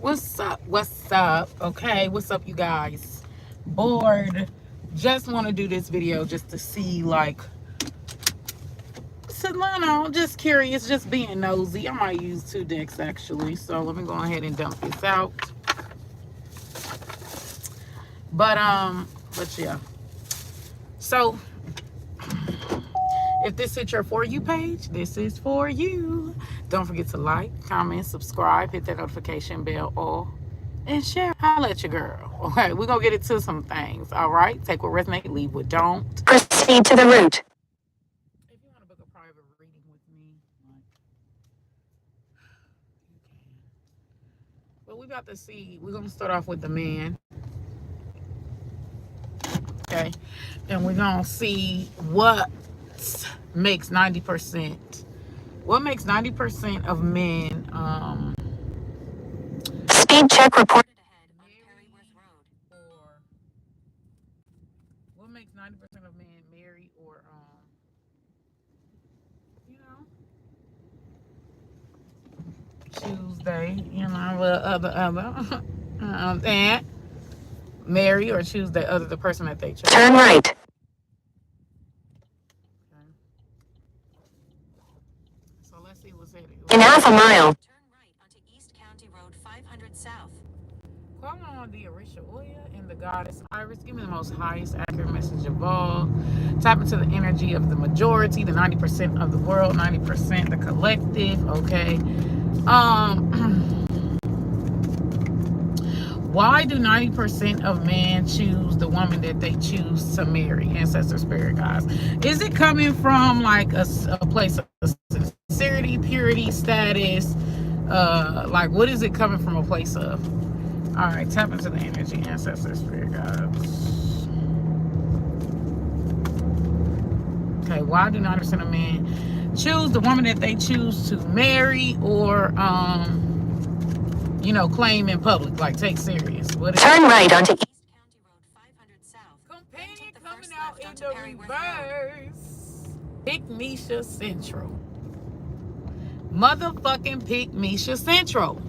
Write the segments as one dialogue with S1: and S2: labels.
S1: What's up? What's up? Okay, what's up, you guys? Bored. Just want to do this video just to see, like, so, no, just curious, just being nosy. I might use 2 decks actually, so let me go ahead and dump this out. But yeah. So, if this is your For You page, this is for you. Don't forget to like, comment, subscribe, hit that notification bell, all, and share. Holla at your girl. Okay, we're going to get into some things, all right? Take what resonates, leave what don't.
S2: Proceed to the root.
S1: If you want to book a private reading with me, like, you can. But we about to see. We're going to start off with the man. Okay, and we're going to see what makes 90%. What makes 90% of men
S2: Speed check reported ahead on Perryworth Road.
S1: Or what makes 90% of men marry or Tuesday, other and marry or choose the person that they chose.
S2: Turn right.
S1: Okay. So let's see what's headed.
S2: In half a mile. Turn right onto East County Road 500 South.
S1: Call on the Orisha Oya and the goddess Iris. Give me the most highest accurate message of all. Tap into the energy of the majority, the 90% of the world, 90% the collective. Okay. Why do 90% of men choose the woman that they choose to marry? Ancestor spirit guys. Is it coming from like a place of sincerity, purity, status? Like, what is it coming from a place of? All right, tap into the energy, ancestor spirit guys. Okay, why do 90% of men choose the woman that they choose to marry or claim in public, like take serious? What is
S2: Turn right onto East County Road 500 South.
S1: Companion coming out in the reverse. Pick Misha Central. Motherfucking Pick Misha Central.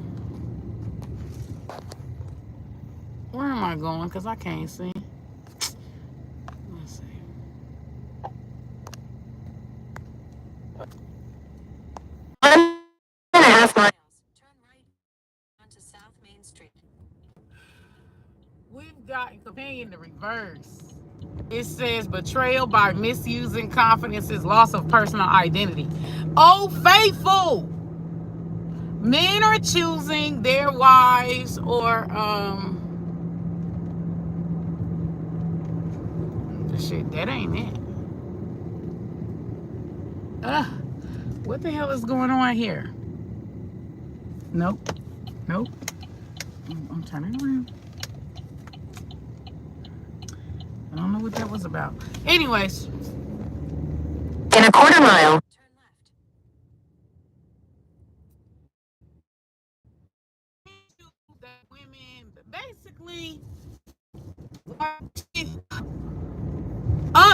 S1: Where am I going? Because I can't see. Let's see.
S2: 1.5 miles. Turn right onto South Main Street.
S1: We've got companion the reverse. It says betrayal by misusing confidence is loss of personal identity. Oh, faithful. Men are choosing their wives or shit, that ain't it. What the hell is going on here? Nope. I'm turning around. I don't know what that was about. Anyways.
S2: In a quarter mile. Turn left.
S1: Women, basically,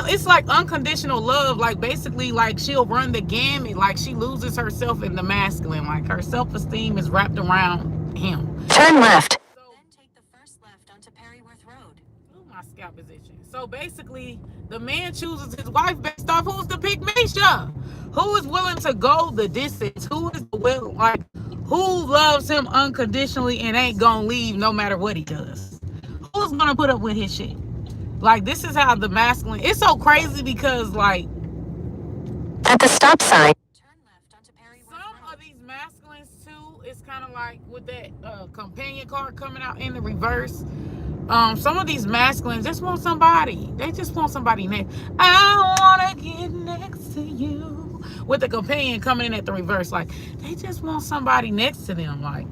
S1: it's like unconditional love. Like, basically, like, she'll run the gamut. Like, she loses herself in the masculine. Like, her self-esteem is wrapped around him.
S2: Turn left.
S1: So,
S2: then take the first left onto Perryworth Road.
S1: Ooh, my scalp is itching. So basically, the man chooses his wife based off who's the Pick Misha. Who is willing to go the distance? Who loves him unconditionally and ain't gonna leave no matter what he does? Who's gonna put up with his shit? Like, this is how the masculine. It's so crazy because, like,
S2: at the stop sign. Turn left onto Perryworth Road.
S1: Some of these masculines too, it's kind of like with that companion card coming out in the reverse. Some of these masculines just want somebody. They just want somebody next. I wanna get next to you. With the companion coming in at the reverse, like, they just want somebody next to them. Like,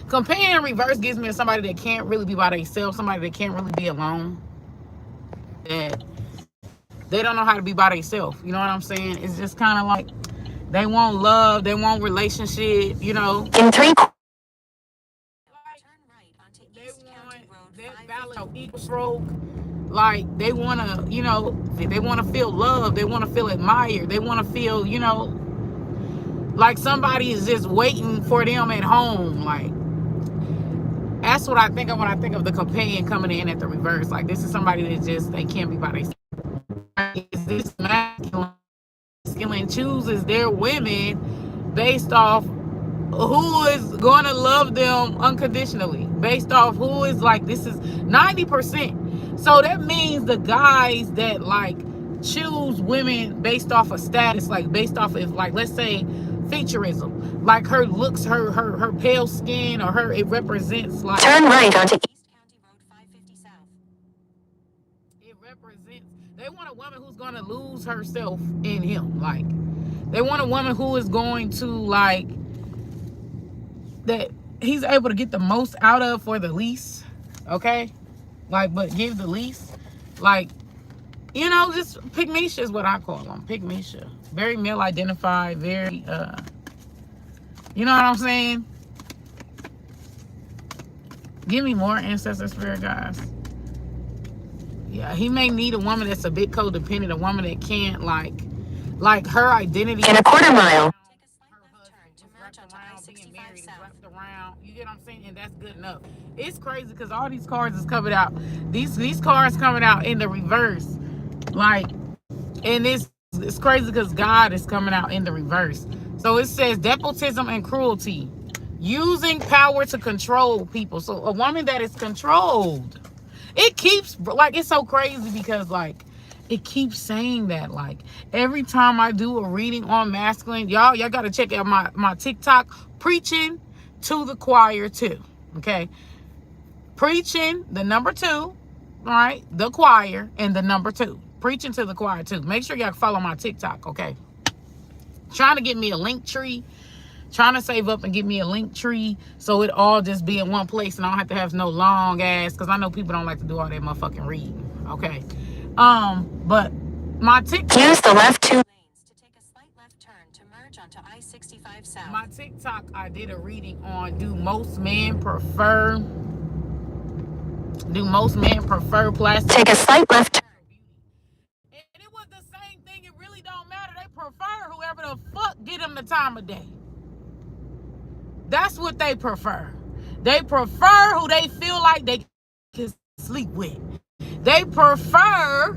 S1: companion in reverse gives me somebody that can't really be by themselves, somebody that can't really be alone. That they don't know how to be by themselves. You know what I'm saying? It's just kind of like they want love, they want relationship.
S2: In 3
S1: equal stroke. Like, they want to, they want to feel love. They want to feel admired. They want to feel, Like somebody is just waiting for them at home. Like, that's what I think of when I think of the companion coming in at the reverse. Like, this is somebody that just, they can't be by themselves. Is this masculine chooses their women based off who is going to love them unconditionally, based off who is like, this is 90%. So that means the guys that like choose women based off of status, like based off of, like, let's say featureism, like her looks, her pale skin, or her, it represents like,
S2: turn right onto East County Road 550 South.
S1: It represents, they want a woman who's going to lose herself in him. Like, they want a woman who is going to, like, that he's able to get the most out of for the least, okay? Like, but give the least. Like, you know, just pygmisha is what I call them. Pygmisha. Very male identified, very, you know what I'm saying? Give me more ancestor spirit guys. Yeah, he may need a woman that's a bit codependent, a woman that can't, like her identity.
S2: In a quarter mile.
S1: Take a slight left turn to merge onto I-65 South. Wrapped around, you get what I'm saying? And that's good enough. It's crazy because all these cards is coming out. These cards coming out in the reverse. Like, and it's crazy because God is coming out in the reverse. So it says despotism and cruelty. Using power to control people. So a woman that is controlled. It keeps, like, it's so crazy because, like, it keeps saying that. Like, every time I do a reading on masculine, y'all got to check out my TikTok, preaching to the choir too. Okay, preaching the number 2, all right, the choir, and the number 2, preaching to the choir too. Make sure y'all follow my TikTok. Okay, trying to get me a link tree. Trying to save up and get me a link tree so it all just be in one place and I don't have to have no long ass, because I know people don't like to do all that motherfucking reading. Okay. But my TikTok.
S2: Use the left 2 lanes to take a slight left turn to merge onto I-65 South.
S1: My TikTok, I did a reading on do most men prefer plastic?
S2: Take a slight left turn.
S1: And it was the same thing. It really don't matter. They prefer whoever the fuck get them the time of day. That's what they prefer. They prefer who they feel like they can sleep with. They prefer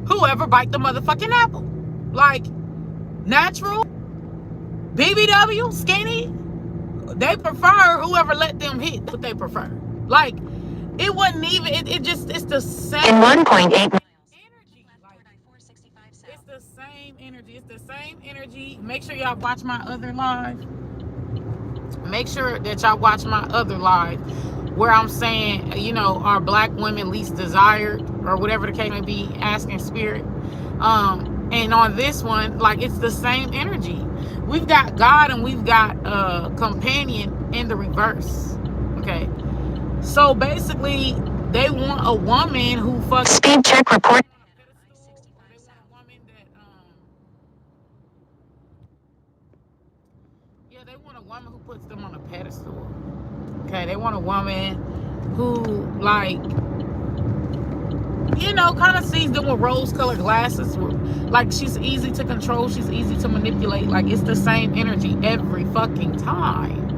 S1: whoever bite the motherfucking apple. Like, natural, BBW, skinny. They prefer whoever let them hit. That's what they prefer. Like, it wasn't even, it's the same.
S2: In 1.8 miles.
S1: It's the same energy. It's the same energy. Make sure y'all watch my other live. Make sure that y'all watch my other live where I'm saying, you know, are black women least desired, or whatever the case may be, asking spirit. And on this one, like, it's the same energy. We've got God and we've got companion in the reverse. Okay. So basically, they want a woman who fucks.
S2: Speed check report.
S1: They want a woman who puts them on a pedestal. Okay, they want a woman who, like, you know, kind of sees them with rose-colored glasses. Like, she's easy to control, she's easy to manipulate. Like, it's the same energy every fucking time.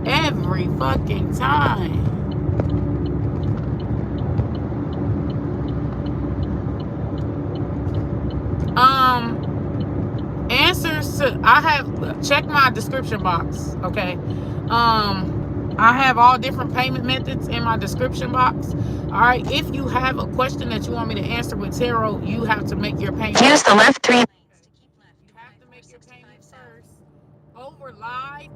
S1: Every fucking time. Answers to, I have, check my description box, okay? I have all different payment methods in my description box. All right, if you have a question that you want me to answer with tarot, you have to make your payment.
S2: Use the left 3 lanes to keep left.
S1: You have to make your payment first. Over live,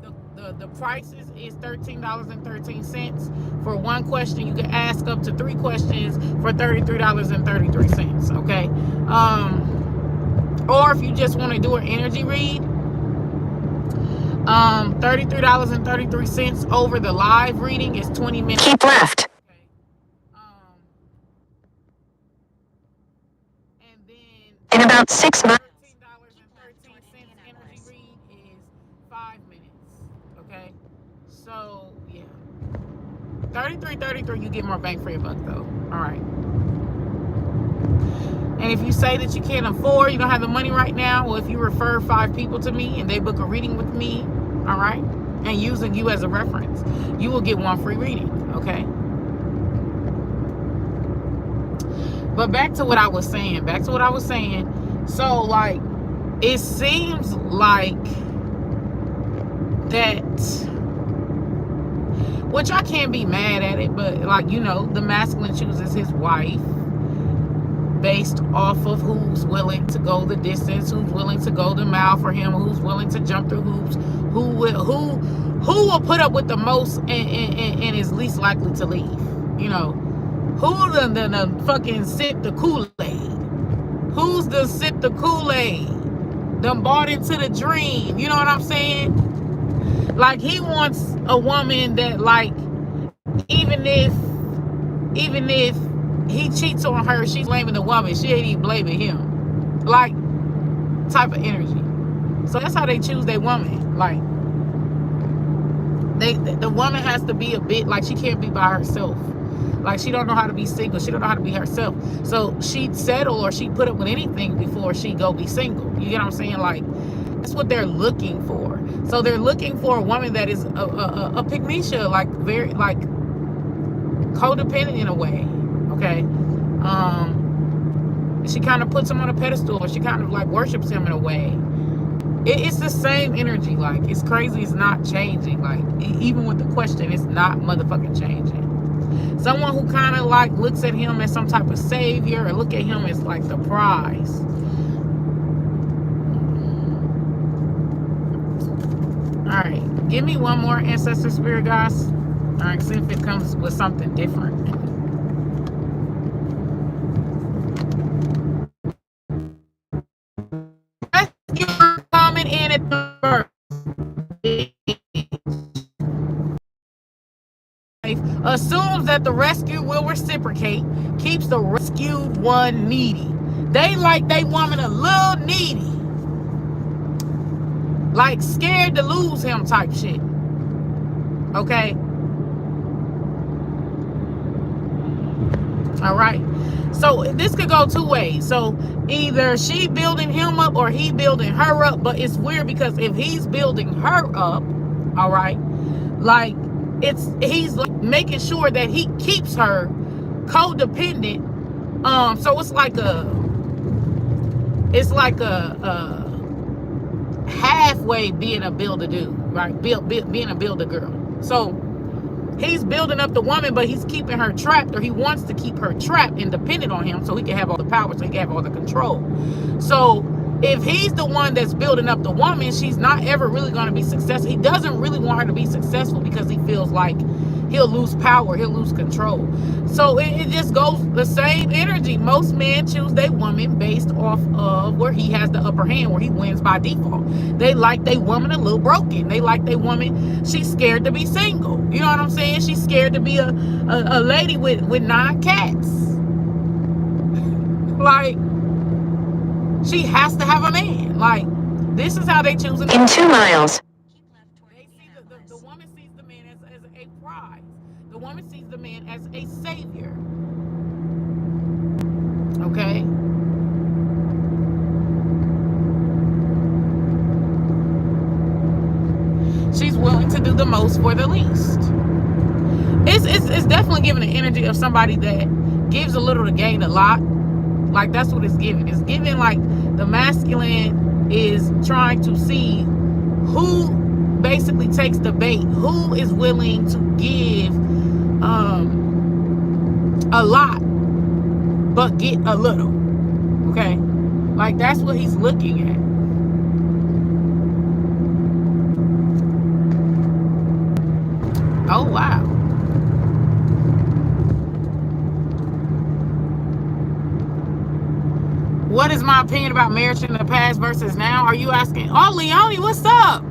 S1: the prices is $13.13. For one question, you can ask up to 3 questions for $33.33, okay? Or if you just want to do an energy read, $33.33 over the live reading is 20 minutes.
S2: Keep left.
S1: Okay. And then
S2: In about 6 miles.
S1: $13.13 energy read is 5 minutes. Okay. So yeah. $33.33, you get more bang for your buck though. All right. And if you say that you can't afford, you don't have the money right now, well, if you refer 5 people to me and they book a reading with me, all right, and using you as a reference, you will get 1 free reading, okay? But back to what I was saying. So, like, it seems like that, which I can't be mad at it, but, like, you know, the masculine chooses his wife based off of who's willing to go the distance, who's willing to go the mile for him, who's willing to jump through hoops, who will put up with the most and is least likely to leave. You know, who the fucking sip the Kool-Aid? Who's the sip the Kool-Aid? Them bought into the dream. You know what I'm saying? Like, he wants a woman that, like, even if he cheats on her, she's blaming the woman. She ain't even blaming him. Like, type of energy. So that's how they choose their woman. Like, the woman has to be a bit, like, she can't be by herself. Like, she don't know how to be single. She don't know how to be herself. So she'd settle or she'd put up with anything before she go be single. You get what I'm saying? Like, that's what they're looking for. So they're looking for a woman that is a pygmecia, like, very, like, codependent in a way. Okay, she kind of puts him on a pedestal, or she kind of, like, worships him in a way. It's the same energy. Like, it's crazy. It's not changing. Like, even with the question, it's not motherfucking changing. Someone who kind of, like, looks at him as some type of savior, or look at him as, like, the prize. All right, give me one more ancestor spirit, guys. All right, see if it comes with something different. You're coming in at the first. Assumes that the rescue will reciprocate, keeps the rescued one needy. They like they woman a little needy, like scared to lose him type shit. Okay. All right. So this could go 2 ways. So either she building him up or he building her up. But it's weird because if he's building her up, all right, like, he's like making sure that he keeps her codependent. So it's like a halfway being a builder dude, right? Being a builder girl. So he's building up the woman, but he's keeping her trapped, or he wants to keep her trapped and dependent on him so he can have all the power, so he can have all the control. So if he's the one that's building up the woman, she's not ever really going to be successful. He doesn't really want her to be successful because he feels like he'll lose power, he'll lose control. So it just goes the same energy. Most men choose their woman based off of where he has the upper hand, where he wins by default. They like their woman a little broken. They like their woman, she's scared to be single. You know what I'm saying? She's scared to be a lady with 9 cats. Like, she has to have a man. Like, this is how they choose it.
S2: In 2 miles.
S1: They see the woman sees the man as a prize. The woman sees the man as a savior. Okay? She's willing to do the most for the least. It's definitely giving the energy of somebody that gives a little to gain a lot. Like, that's what it's giving. It's giving, like, the masculine is trying to see who basically takes the bait, who is willing to give a lot but get a little. Okay? Like, that's what he's looking at. Oh, wow. What is my opinion about marriage in the past versus now? Are you asking? Oh, Leonie, what's up?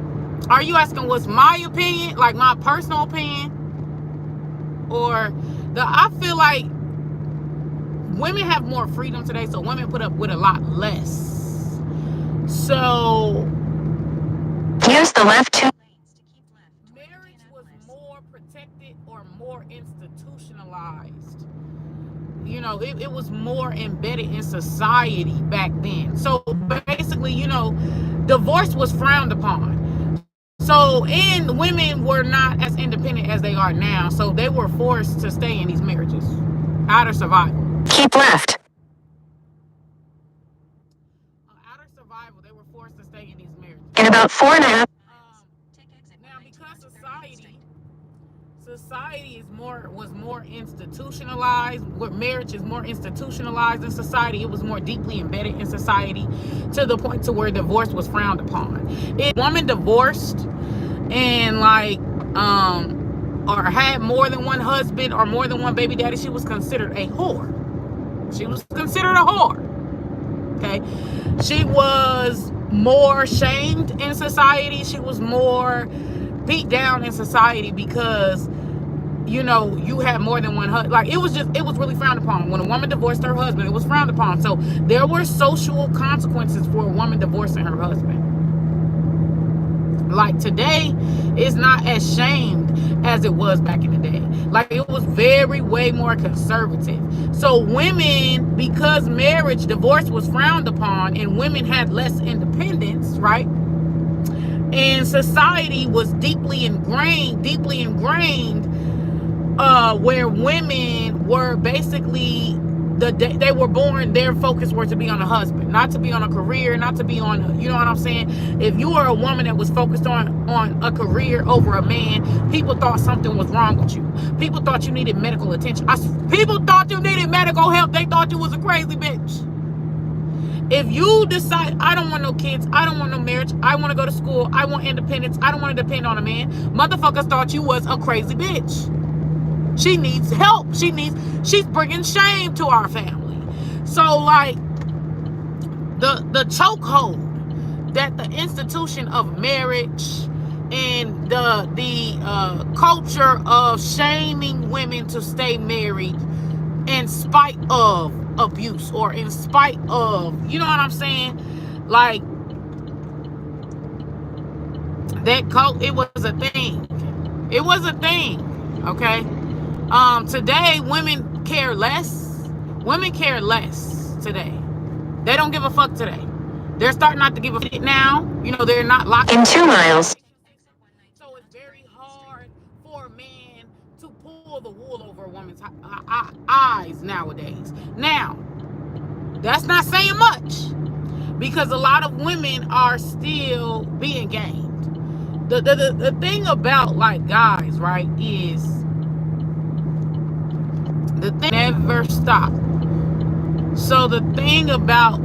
S1: Are you asking what's my opinion, like my personal opinion? Or I feel like women have more freedom today, so women put up with a lot less. So
S2: Use the left 2 lanes to keep left.
S1: Marriage was more protected or more institutionalized you know, it was more embedded in society back then. So basically, you know, divorce was frowned upon. So, and women were not as independent as they are now. So they were forced to stay in these marriages out of survival.
S2: Keep left.
S1: Out of survival, they were forced to stay in these marriages.
S2: In about 4.5
S1: Now, because society is more was more institutionalized, where marriage is more institutionalized in society, it was more deeply embedded in society, to the point to where divorce was frowned upon. If a woman divorced and like or had more than one husband or more than one baby daddy, she was considered a whore. She was considered a whore. Okay. She was more shamed in society. She was more beat down in society because, you know, you had more than one husband. Like, it was really frowned upon. When a woman divorced her husband, it was frowned upon. So there were social consequences for a woman divorcing her husband. Like, today is not as shamed as it was back in the day. Like, it was way more conservative. So women, because divorce was frowned upon and women had less independence, right? And society was deeply ingrained, where women were basically, they were born, their focus was to be on a husband, not to be on a career, not to be on you know what I'm saying? If you were a woman that was focused on a career over a man, people thought something was wrong with you. People thought you needed medical attention. People thought you needed medical help. They thought you was a crazy bitch. If you decide, I don't want no kids, I don't want no marriage, I want to go to school, I want independence, I don't want to depend on a man, motherfuckers thought you was a crazy bitch. She needs help. She's bringing shame to our family. So, like, the chokehold that the institution of marriage and the culture of shaming women to stay married in spite of abuse, or in spite of, you know what I'm saying? Like, it was a thing. It was a thing. Okay. Today, women care less. Women care less today. They don't give a fuck today. They're starting not to give a fuck now. You know, they're not locked
S2: in 2 miles.
S1: So it's very hard for a man to pull the wool over a woman's eyes nowadays. Now, that's not saying much, because a lot of women are still being gamed. The thing about, like, guys, right, is the thing never stop. So the thing about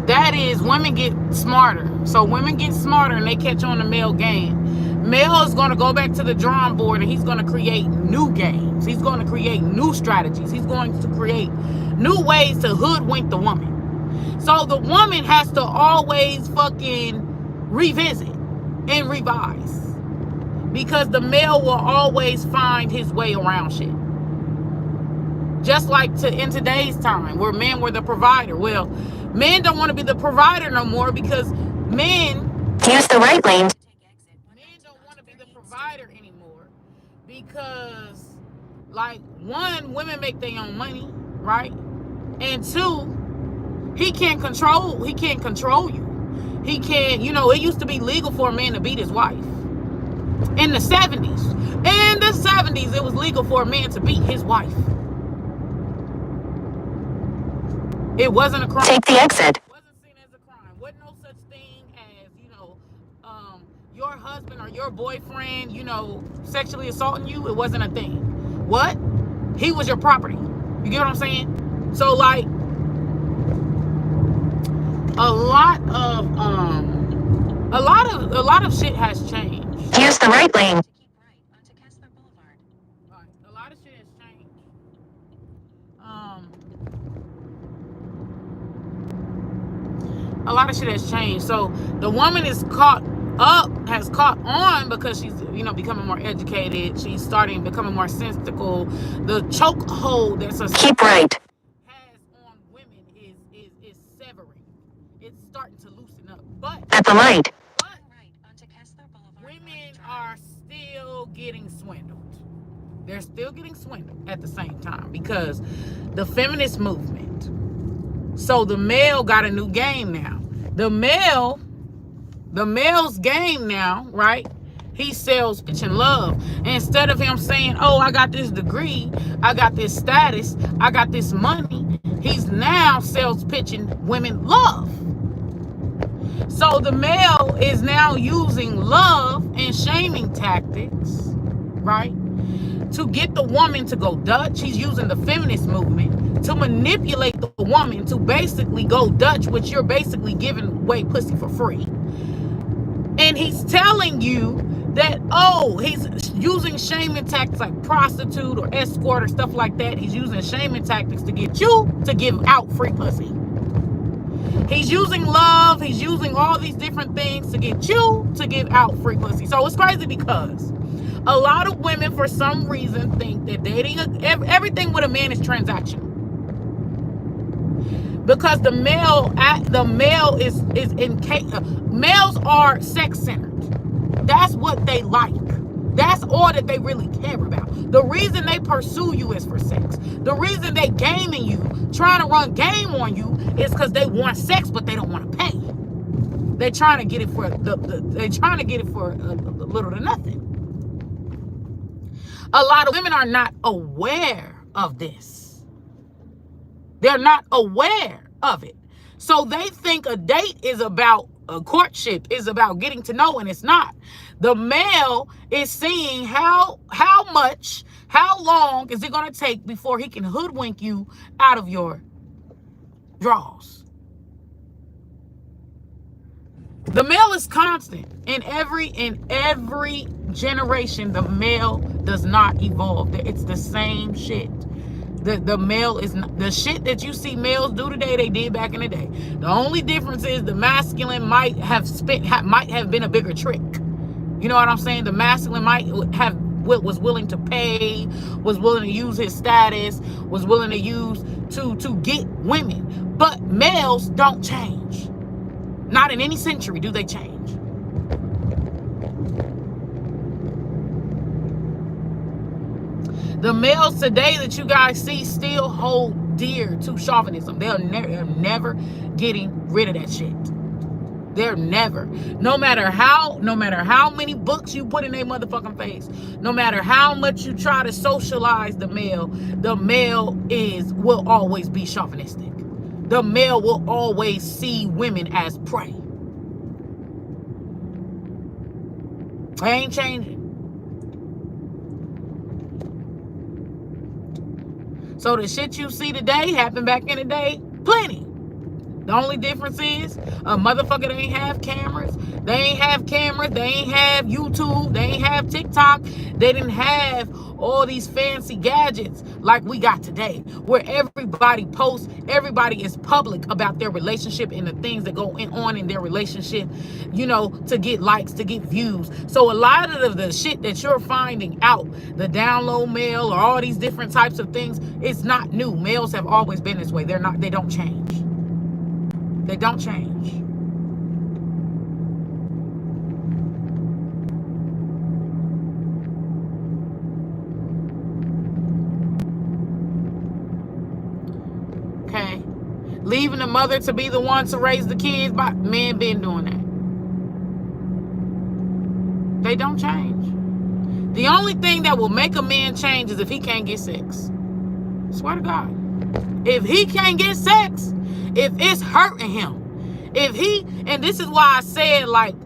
S1: that is, women get smarter. So women get smarter and they catch on the male game. Male is going to go back to the drawing board and he's going to create new games. He's going to create new strategies. He's going to create new ways to hoodwink the woman. So the woman has to always fucking revisit and revise, because the male will always find his way around shit. Just like in today's time, where men were the provider. Well, men don't want to be the provider no more, because men
S2: use the right lane.
S1: Men don't want to be the provider anymore, because, like, one, women make their own money, right? And two, he can't control you. He can't, you know, it used to be legal for a man to beat his wife. In the 70s. In the 70s, it was legal for a man to beat his wife. It wasn't a crime.
S2: Take the exit.
S1: It wasn't seen as a crime. Wasn't no such thing as, you know, your husband or your boyfriend, you know, sexually assaulting you. It wasn't a thing. What? He was your property. You get what I'm saying? So, like, a lot of shit has changed.
S2: Use the right lane.
S1: A lot of shit has changed. A lot of shit has changed. So the woman has caught on, because she's, you know, becoming more educated. She's becoming more sensical. The chokehold that's
S2: keep right
S1: has on women is severing. It's starting to loosen up. But
S2: at the light.
S1: Women are still getting swindled. They're still getting swindled at the same time because the feminist movement. So the male got a new game now. The male's game now, right? He sells bitch and love. Instead of him saying, oh, I got this degree, I got this status, I got this money, he's now sales pitching women love. So the male is now using love and shaming tactics, right? To get the woman to go Dutch. He's using the feminist movement to manipulate the woman to basically go Dutch, which you're basically giving away pussy for free. And he's telling you that, oh, he's using shaming tactics like prostitute or escort or stuff like that. He's using shaming tactics to get you to give out free pussy. He's using love. He's using all these different things to get you to give out free pussy. So it's crazy because a lot of women, for some reason, think that dating, everything with a man is transactional. Because the male is males are sex centered. That's what they like. That's all that they really care about. The reason they pursue you is for sex. The reason they gaming you, trying to run game on you, is because they want sex, but they don't want to pay. They're trying to get it for they're trying to get it for a little to nothing. A lot of women are not aware of this. They're not aware of it. So they think a date is about a courtship, is about getting to know, and it's not. The male is seeing how long is it going to take before he can hoodwink you out of your draws. The male is constant. In every generation, the male does not evolve. It's the same shit. The male is not, the shit that you see males do today, they did back in the day. The only difference is the masculine might have been a bigger trick. You know what I'm saying? The masculine was willing to pay, was willing to use his status, was willing to use to get women. But males don't change. Not in any century do they change. The males today that you guys see still hold dear to chauvinism. They're never getting rid of that shit. They're never. No matter how many books you put in their motherfucking face, no matter how much you try to socialize the male will always be chauvinistic. The male will always see women as prey. They ain't changing. So the shit you see today happened back in the day, plenty. The only difference is a motherfucker, they ain't have cameras. They ain't have YouTube. They ain't have TikTok. They didn't have all these fancy gadgets like we got today, where everybody posts, everybody is public about their relationship and the things that go on in their relationship, to get likes, to get views. So a lot of the shit that you're finding out, the download mail or all these different types of things, it's not new. Males have always been this way. They don't change. They don't change. Okay. Leaving the mother to be the one to raise the kids, but men been doing that. They don't change. The only thing that will make a man change is if he can't get sex. Swear to God. If he can't get sex, if it's hurting him, and this is why I said, like,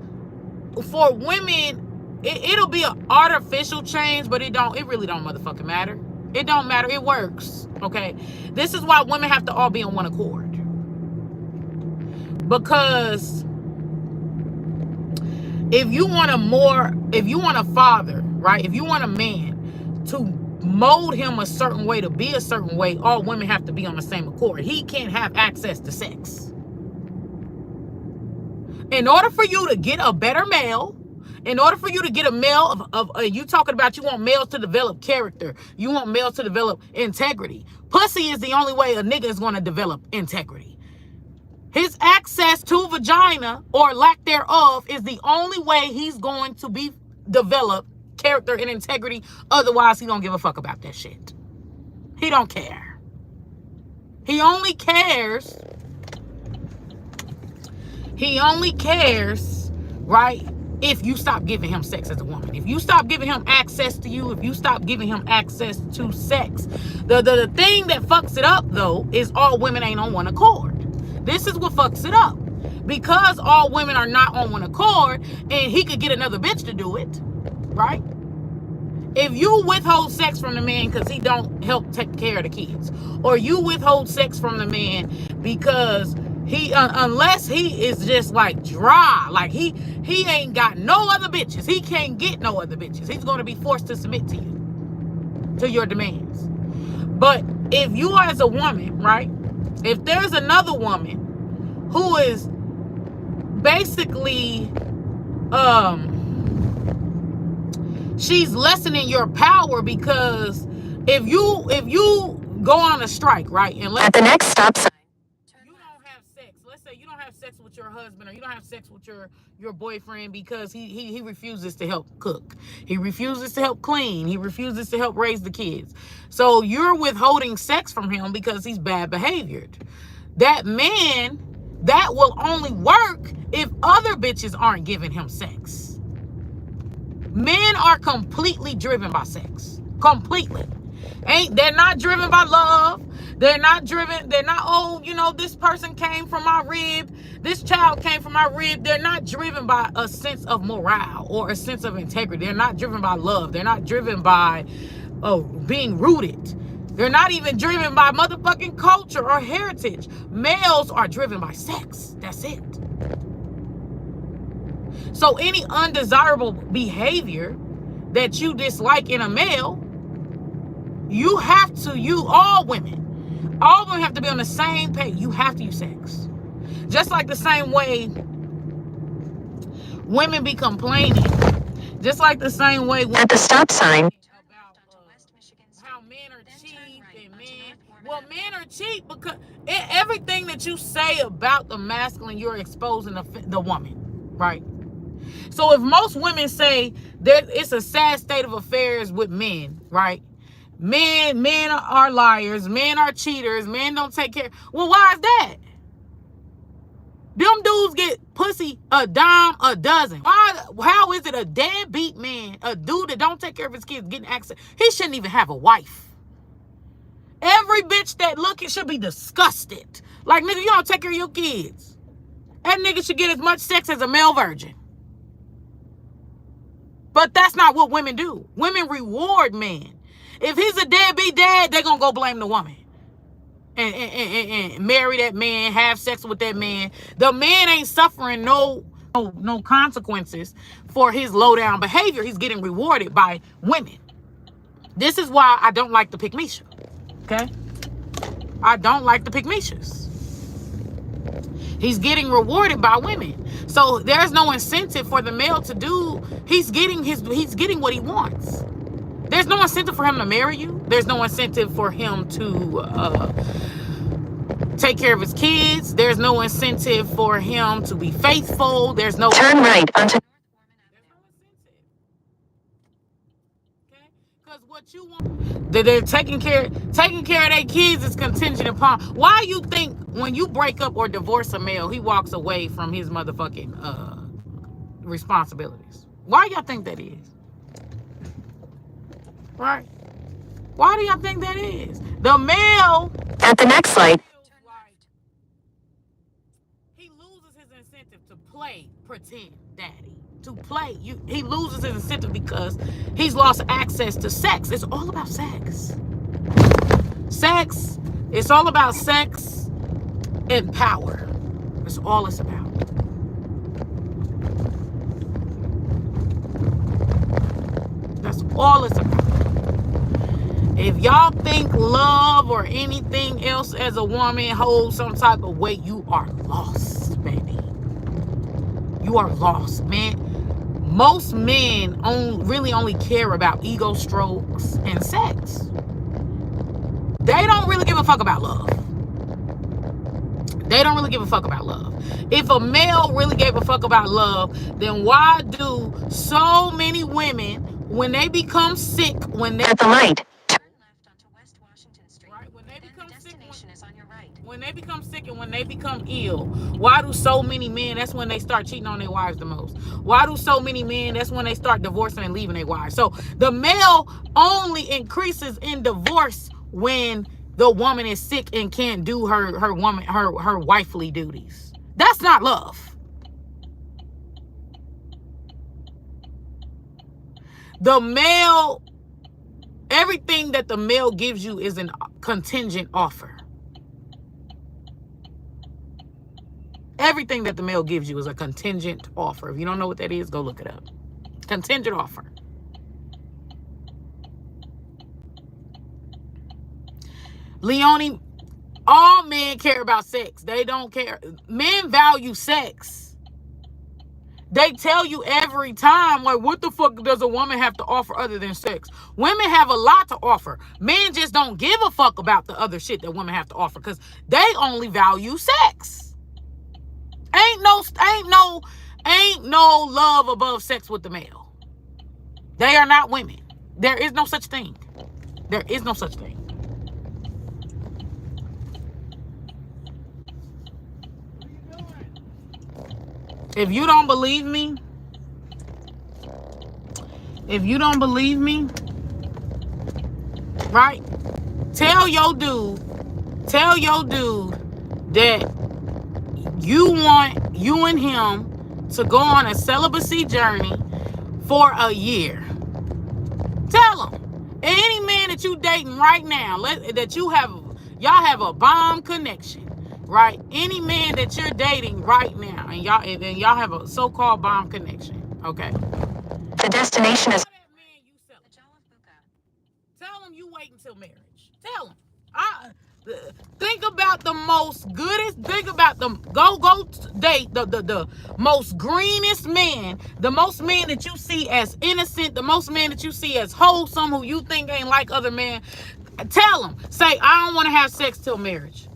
S1: for women, it'll be an artificial change, but it really don't motherfucking matter. It don't matter. It works. Okay. This is why women have to all be on one accord. Because if you want a father, right? If you want a man to mold him a certain way, to be a certain way, all women have to be on the same accord. He can't have access to sex. In order for you to get a better male, in order for you to get a male you talking about you want males to develop character, you want males to develop integrity. Pussy is the only way a nigga is going to develop integrity. His access to vagina or lack thereof is the only way he's going to develop character and integrity. Otherwise, he don't give a fuck about that shit. He don't care. He only cares, right, if you stop giving him sex as a woman. If you stop giving him access to you, if you stop giving him access to sex. The thing that fucks it up, though, is all women ain't on one accord. This is what fucks it up. Because all women are not on one accord, and he could get another bitch to do it, right? If you withhold sex from the man because he don't help take care of the kids, or you withhold sex from the man because he, unless he is just like dry, like he ain't got no other bitches, he can't get no other bitches, he's going to be forced to submit to you, to your demands. But if you as a woman, right, if there's another woman who is basically she's lessening your power, because if you go on a strike, right, and at the next stop sign you don't have sex, let's say you don't have sex with your husband, or you don't have sex with your boyfriend because he refuses to help cook, he refuses to help clean, he refuses to help raise the kids, so you're withholding sex from him because he's bad behaviored. That man, that will only work if other bitches aren't giving him sex. Men are completely driven by sex. Completely. They're not driven by love. They're not, oh, you know, this person came from my rib. This child came from my rib. They're not driven by a sense of morale or a sense of integrity. They're not driven by love. They're not driven by being rooted. They're not even driven by motherfucking culture or heritage. Males are driven by sex. That's it. So any undesirable behavior that you dislike in a male, you have to, all women have to be on the same page. You have to use sex. Just like the same way women be complaining. Just like the same way at the stop sign about how men are cheap and men are cheap because everything that you say about the masculine, you're exposing the woman, right? So if most women say that it's a sad state of affairs with men, right? Men are liars, men are cheaters, men don't take care. Well, why is that? Them dudes get pussy a dime a dozen. How is it a deadbeat man, a dude that don't take care of his kids, getting access? He shouldn't even have a wife. Every bitch that looking should be disgusted. Like, nigga, you don't take care of your kids. That nigga should get as much sex as a male virgin. But that's not what women do. Women reward men. If he's a deadbeat dad, they're going to go blame the woman. And marry that man, have sex with that man. The man ain't suffering no consequences for his low down behavior. He's getting rewarded by women. This is why I don't like the pick-me-sha. Okay? I don't like the pick-me-shas. He's getting rewarded by women. So there's no incentive for the male to do. He's getting what he wants. There's no incentive for him to marry you. There's no incentive for him to take care of his kids. There's no incentive for him to be faithful. There's no turn right onto. There's no incentive. Okay? Because what you want, that they're taking care of their kids is contingent upon. Why you think when you break up or divorce a male, he walks away from his motherfucking responsibilities? Why y'all think that is? Right? Why do y'all think that is? The male at the next light, he loses his incentive to play pretend daddy. To play. He loses his incentive because he's lost access to sex. It's all about sex. Sex. It's all about sex and power. That's all it's about. That's all it's about. If y'all think love or anything else as a woman holds some type of weight, you are lost, baby. You are lost, man. Most men really only care about ego strokes and sex. They don't really give a fuck about love. They don't really give a fuck about love. If a male really gave a fuck about love, then why do so many women when they become sick, when they
S2: At the light, turn left onto West Washington Street.
S1: right, when they
S2: Then
S1: become
S2: the
S1: sick,
S2: destination is on your right.
S1: when they become sick and when they become ill, why do so many men, that's when they start cheating on their wives the most? Why do so many men, that's when they start divorcing and leaving their wives? So the male only increases in divorce when the woman is sick and can't do her wifely duties. That's not love. The male, everything that the male gives you is a contingent offer. Everything that the male gives you is a contingent offer. If you don't know what that is, go look it up. Contingent offer. Leonie, all men care about sex. They don't care. Men value sex. They tell you every time, like, what the fuck does a woman have to offer other than sex? Women have a lot to offer. Men just don't give a fuck about the other shit that women have to offer because they only value sex. Ain't no love above sex with the male. They are not women. There is no such thing. There is no such thing. If you don't believe me, right? Tell your dude that you want you and him to go on a celibacy journey for a year. Tell him. Any man that you dating right now, that y'all have a bomb connection, right? Any man that you're dating right now, and y'all have a so-called bomb connection, okay?
S2: The destination is...
S1: Tell him you wait until marriage. Tell him. Think about the most goodest. Think about the go date the most greenest man, the most man that you see as innocent, the most man that you see as wholesome, who you think ain't like other men. Tell him. Say, I don't want to have sex till marriage.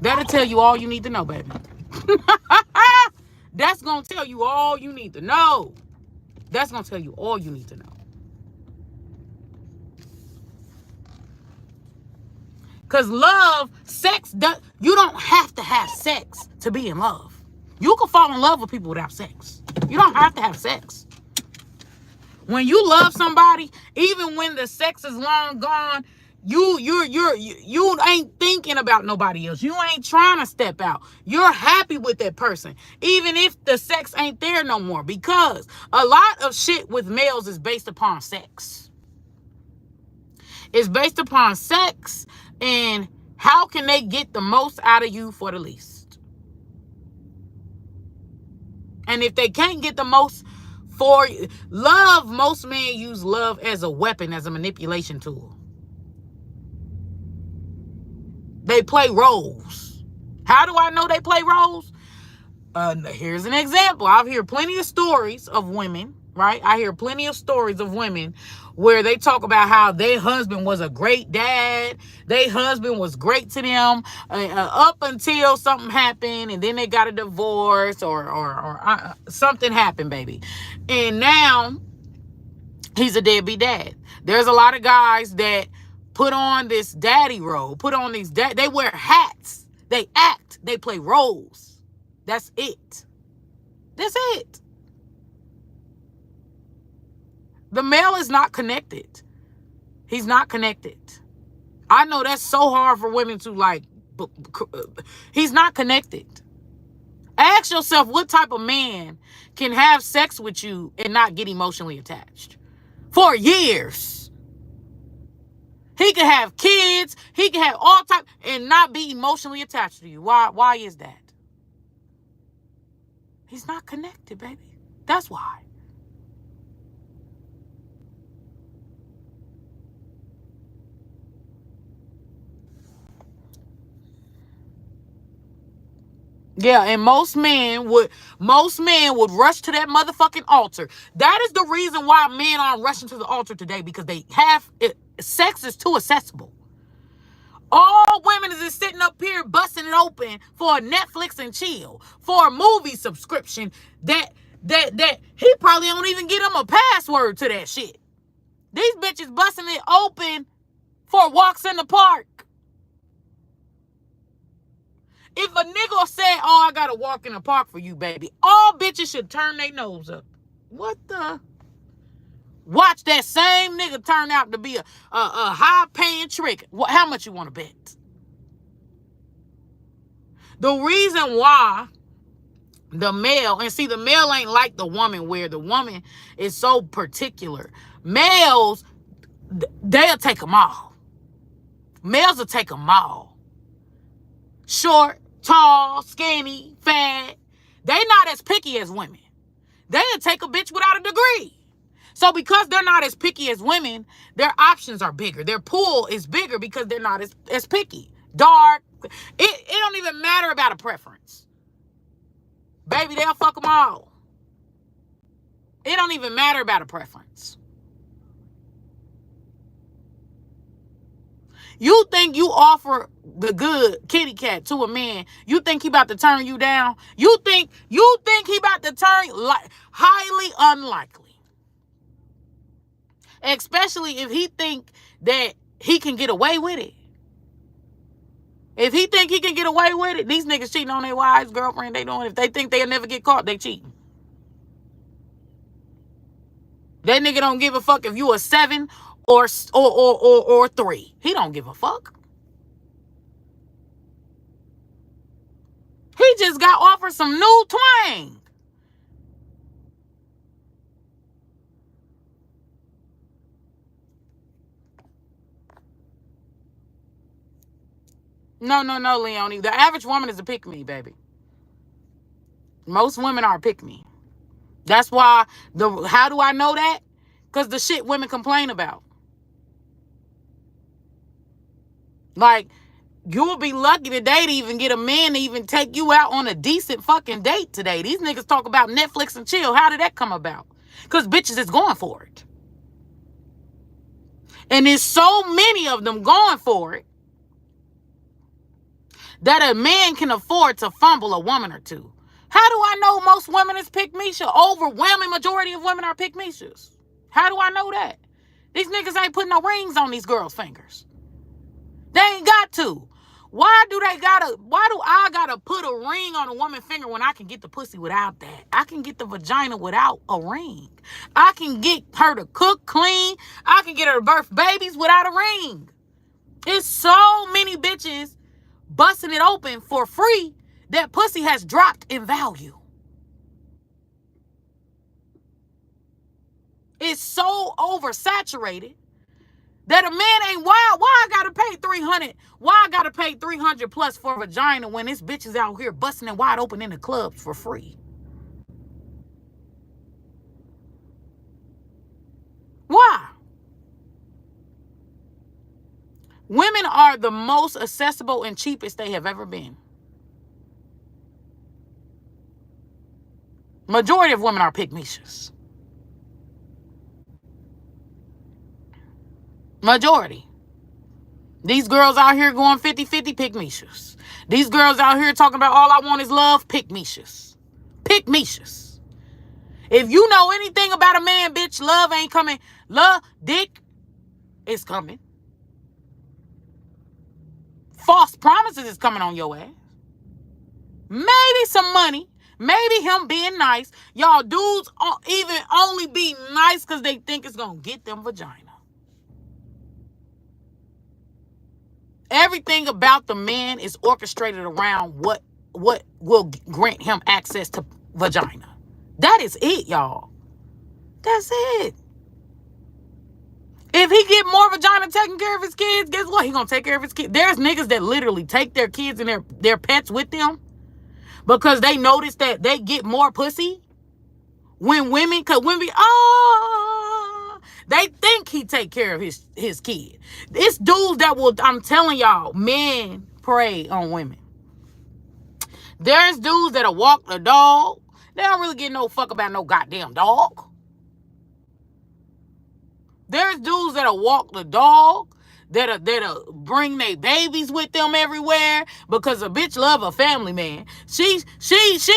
S1: That'll tell you all you need to know, baby. That's gonna tell you all you need to know. That's gonna tell you all you need to know. Because love, sex, you don't have to have sex to be in love. You can fall in love with people without sex. You don't have to have sex. When you love somebody, even when the sex is long gone, you ain't thinking about nobody else. You ain't trying to step out. You're happy with that person, even if the sex ain't there no more. Because a lot of shit with males is based upon sex. It's based upon sex and how can they get the most out of you for the least. And if they can't get the most for love, most men use love as a weapon, as a manipulation tool. They play roles. How do I know they play roles? Here's an example. I've heard plenty of stories of women, right? I hear plenty of stories of women where they talk about how their husband was a great dad. Their husband was great to them up until something happened, and then they got a divorce or something happened, baby. And now he's a deadbeat dad. There's a lot of guys that put on this daddy role, they wear hats, they act, they play roles. That's it. That's it. The male is not connected. He's not connected. I know that's so hard for women to like. He's not connected. Ask yourself what type of man can have sex with you and not get emotionally attached for years. He can have kids. He can have all type and not be emotionally attached to you. Why is that? He's not connected, baby. That's why. Yeah, and most men would rush to that motherfucking altar. That is the reason why men aren't rushing to the altar today, because sex is too accessible. All women is just sitting up here busting it open for a Netflix and chill, for a movie subscription that that he probably don't even get him a password to that shit. These bitches busting it open for walks in the park. If a nigga said, oh, I gotta walk in the park for you, baby, all bitches should turn their nose up. What the? Watch that same nigga turn out to be a high-paying trick. How much you want to bet? The reason why the male, and see, the male ain't like the woman, where the woman is so particular. Males, they'll take them all. Males will take them all. Short, tall, skinny, fat. They not as picky as women. They'll take a bitch without a degree. So because they're not as picky as women, their options are bigger. Their pool is bigger because they're not as picky. Dark. It don't even matter about a preference. Baby, they'll fuck them all. It don't even matter about a preference. You think you offer the good kitty cat to a man, you think he about to turn you down? You think he about to turn highly unlikely. Especially if he think that he can get away with it. If he think he can get away with it, these niggas cheating on their wives, girlfriend, they doing. If they think they'll never get caught, they cheating. That nigga don't give a fuck if you a 7 or 3. He don't give a fuck. He just got offered some new twang. No, Leonie. The average woman is a pick-me, baby. Most women are a pick-me. That's why how do I know that? Because the shit women complain about. Like, you will be lucky today to even get a man to even take you out on a decent fucking date today. These niggas talk about Netflix and chill. How did that come about? Because bitches is going for it. And there's so many of them going for it that a man can afford to fumble a woman or two. How do I know most women is pick-me-shas? Overwhelming majority of women are pick-me-shas. How do I know that? These niggas ain't putting no rings on these girls' fingers. They ain't got to. Why do I gotta put a ring on a woman's finger when I can get the pussy without that? I can get the vagina without a ring. I can get her to cook, clean. I can get her to birth babies without a ring. It's so many bitches busting it open for free that pussy has dropped in value. It's so oversaturated that a man ain't wild. Why I gotta pay 300? Why I gotta pay 300 plus for a vagina when this bitch is out here busting it wide open in the clubs for free? Why? Women are the most accessible and cheapest they have ever been. Majority of women are pick-me-shas. Majority. These girls out here going 50-50, pick-me-shas. These girls out here talking about all I want is love, pick-me-shas. Pick-me-shas. If you know anything about a man, bitch, love ain't coming. Love, dick is coming. False promises is coming on your ass. Maybe some money. Maybe him being nice. Y'all dudes even only be nice because they think it's going to get them vagina. Everything about the man is orchestrated around what will grant him access to vagina. That is it, y'all. That's it. If he get more vagina taking care of his kids, guess what? He gonna take care of his kids. There's niggas that literally take their kids and their pets with them because they notice that they get more pussy when women, cause women be, they think he take care of his kid. It's dudes that will, I'm telling y'all, men prey on women. There's dudes that'll walk the dog. They don't really give no fuck about no goddamn dog. There's dudes that'll walk the dog. that'll bring their babies with them everywhere because a bitch love a family man. She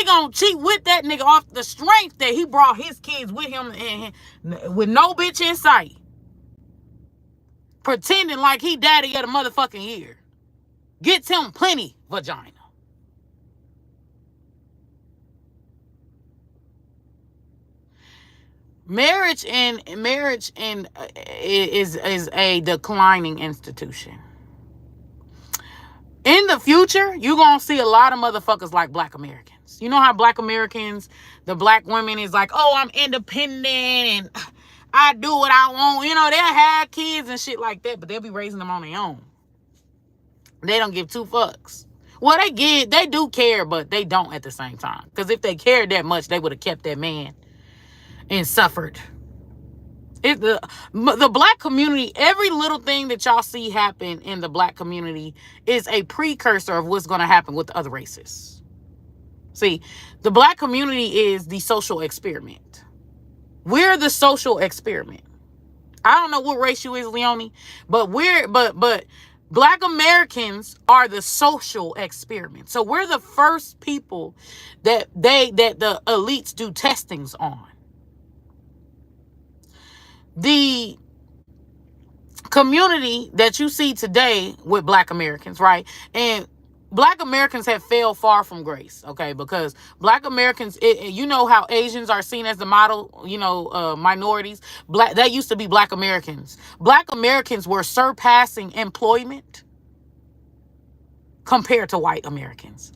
S1: gonna cheat with that nigga off the strength that he brought his kids with him and with no bitch in sight, pretending like he daddy of the motherfucking year. Gets him plenty vagina. Marriage is a declining institution. In the future, you're going to see a lot of motherfuckers like Black Americans. You know how Black Americans, the Black women is like, oh, I'm independent and I do what I want. You know, they'll have kids and shit like that, but they'll be raising them on their own. They don't give two fucks. Well, they do care, but they don't at the same time. Because if they cared that much, they would have kept that man and suffered. The Black community, every little thing that y'all see happen in the Black community is a precursor of what's going to happen with the other races. See, the Black community is the social experiment. We're the social experiment. I don't know what race you is, Leonie, but Black Americans are the social experiment. So we're the first people that the elites do testings on. The community that you see today with Black Americans, right? And Black Americans have failed far from grace, okay? Because Black Americans, you know how Asians are seen as the model, minorities. That used to be Black Americans. Black Americans were surpassing employment compared to white Americans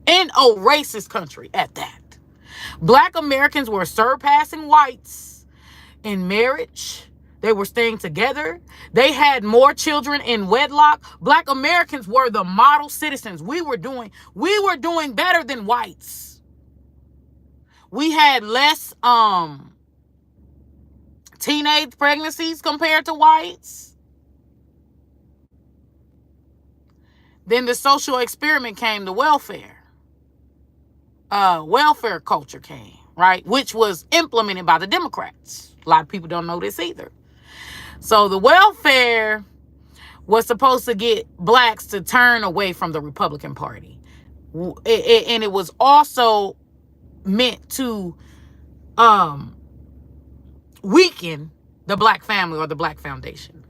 S1: in a racist country at that. Black Americans were surpassing whites in marriage. They were staying together. They had more children in wedlock. Black Americans were the model citizens. We were doing better than whites. We had less teenage pregnancies compared to whites. Then the social experiment came, the welfare culture came, right? Which was implemented by the Democrats. A lot of people don't know this either. So the welfare was supposed to get blacks to turn away from the Republican Party. And it was also meant to weaken the Black family or the Black foundation.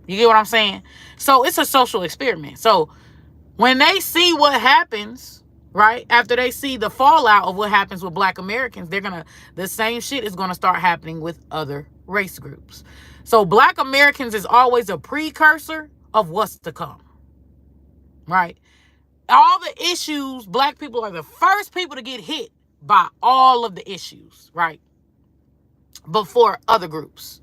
S1: You get what I'm saying? So it's a social experiment. So when they see what happens, right, after they see the fallout of what happens with Black Americans, the same shit is gonna start happening with other race groups. So Black Americans is always a precursor of what's to come, right? All the issues, Black people are the first people to get hit by all of the issues, right? Before other groups.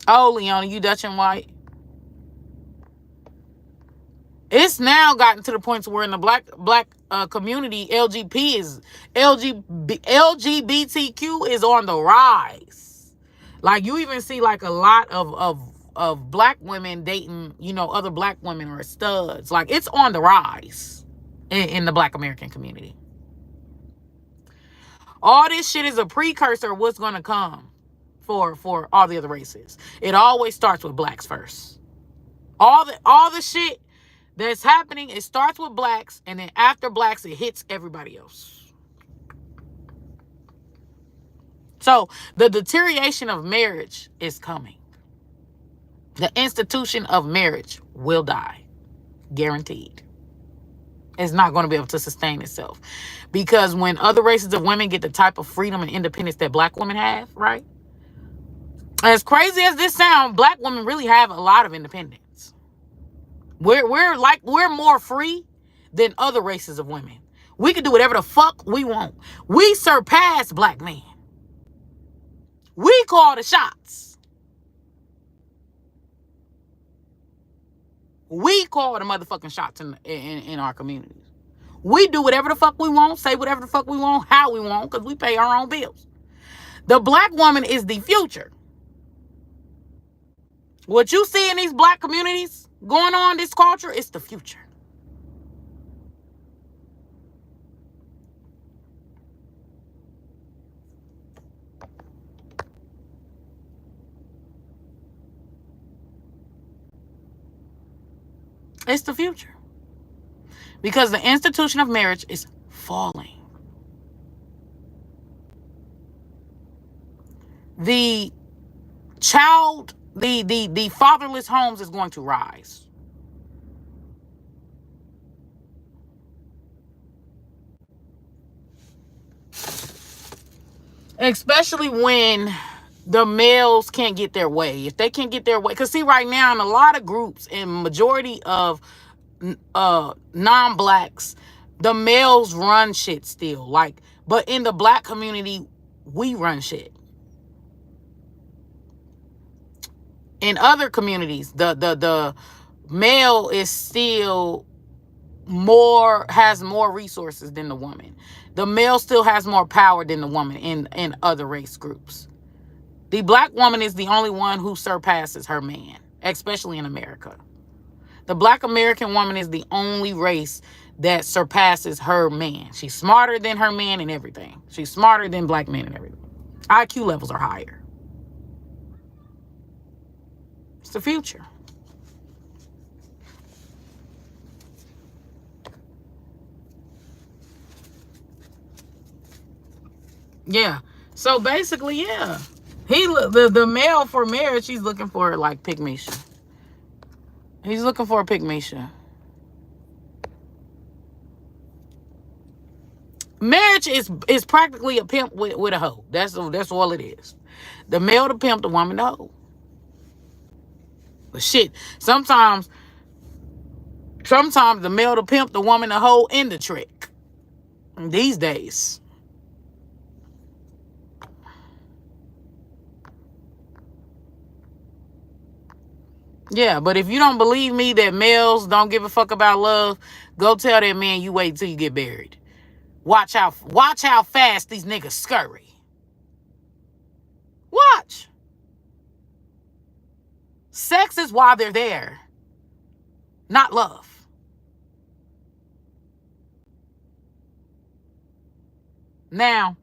S1: Oh, Leona, you Dutch and white? It's now gotten to the point where in the black community, LGBTQ is on the rise. Like you even see like a lot of Black women dating, other Black women or studs. Like it's on the rise in the Black American community. All this shit is a precursor of what's gonna come for all the other races. It always starts with Blacks first. All the shit that's happening, it starts with Blacks, and then after Blacks, it hits everybody else. So the deterioration of marriage is coming. The institution of marriage will die. Guaranteed. It's not going to be able to sustain itself. Because when other races of women get the type of freedom and independence that Black women have, right? As crazy as this sounds, Black women really have a lot of independence. We're more free than other races of women. We can do whatever the fuck we want. We surpass Black men. We call the shots. We call the motherfucking shots in our communities. We do whatever the fuck we want, say whatever the fuck we want, how we want, because we pay our own bills. The Black woman is the future. What you see in these Black communities going on, this culture, is the future. It's the future. Because the institution of marriage is falling. The the fatherless homes is going to rise. Especially when the males can't get their way. If they can't get their way, because see, right now in a lot of groups and majority of non-blacks, the males run shit still. Like, but in the black community, we run shit. In other communities, the male is still has more resources than the woman. The male still has more power than the woman in other race groups. The black woman is the only one who surpasses her man, especially in America. The black American woman is the only race that surpasses her man. She's smarter than her man and everything. She's smarter than black men and everything. IQ levels are higher. It's the future. Yeah. So basically, yeah. The male for marriage, he's looking for like pygmisha. He's looking for a pygmisha. Marriage is practically a pimp with a hoe. That's all it is. The male to pimp, the woman to hoe. But shit, sometimes the male to pimp, the woman to hoe in the trick. These days. Yeah, but if you don't believe me that males don't give a fuck about love, go tell that man you wait till you get buried. Watch how fast these niggas scurry. Watch. Sex is why they're there, not love. Now,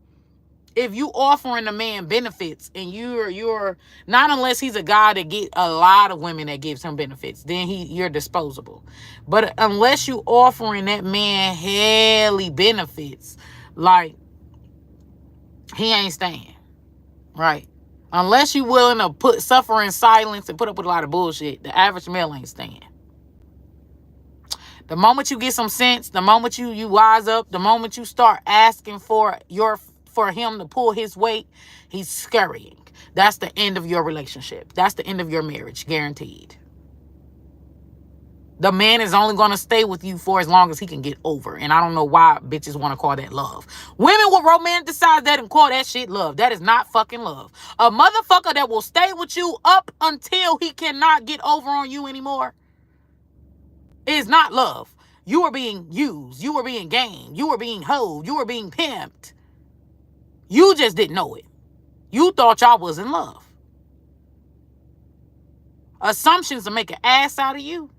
S1: if you offering a man benefits and you're not, unless he's a guy that get a lot of women that gives him benefits, then you're disposable. But unless you offering that man hella benefits, like, he ain't staying, right? Unless you willing to suffer in silence and put up with a lot of bullshit, the average male ain't staying. The moment you get some sense, the moment you wise up, the moment you start asking for him to pull his weight, he's scurrying. That's the end of your relationship. That's the end of your marriage, guaranteed. The man is only going to stay with you for as long as he can get over. And I don't know why bitches want to call that love. Women will romanticize that and call that shit love. That is not fucking love. A motherfucker that will stay with you up until he cannot get over on you anymore is not love. You are being used. You are being gamed. You are being hoed. You are being pimped. You just didn't know it. You thought y'all was in love. Assumptions to make an ass out of you.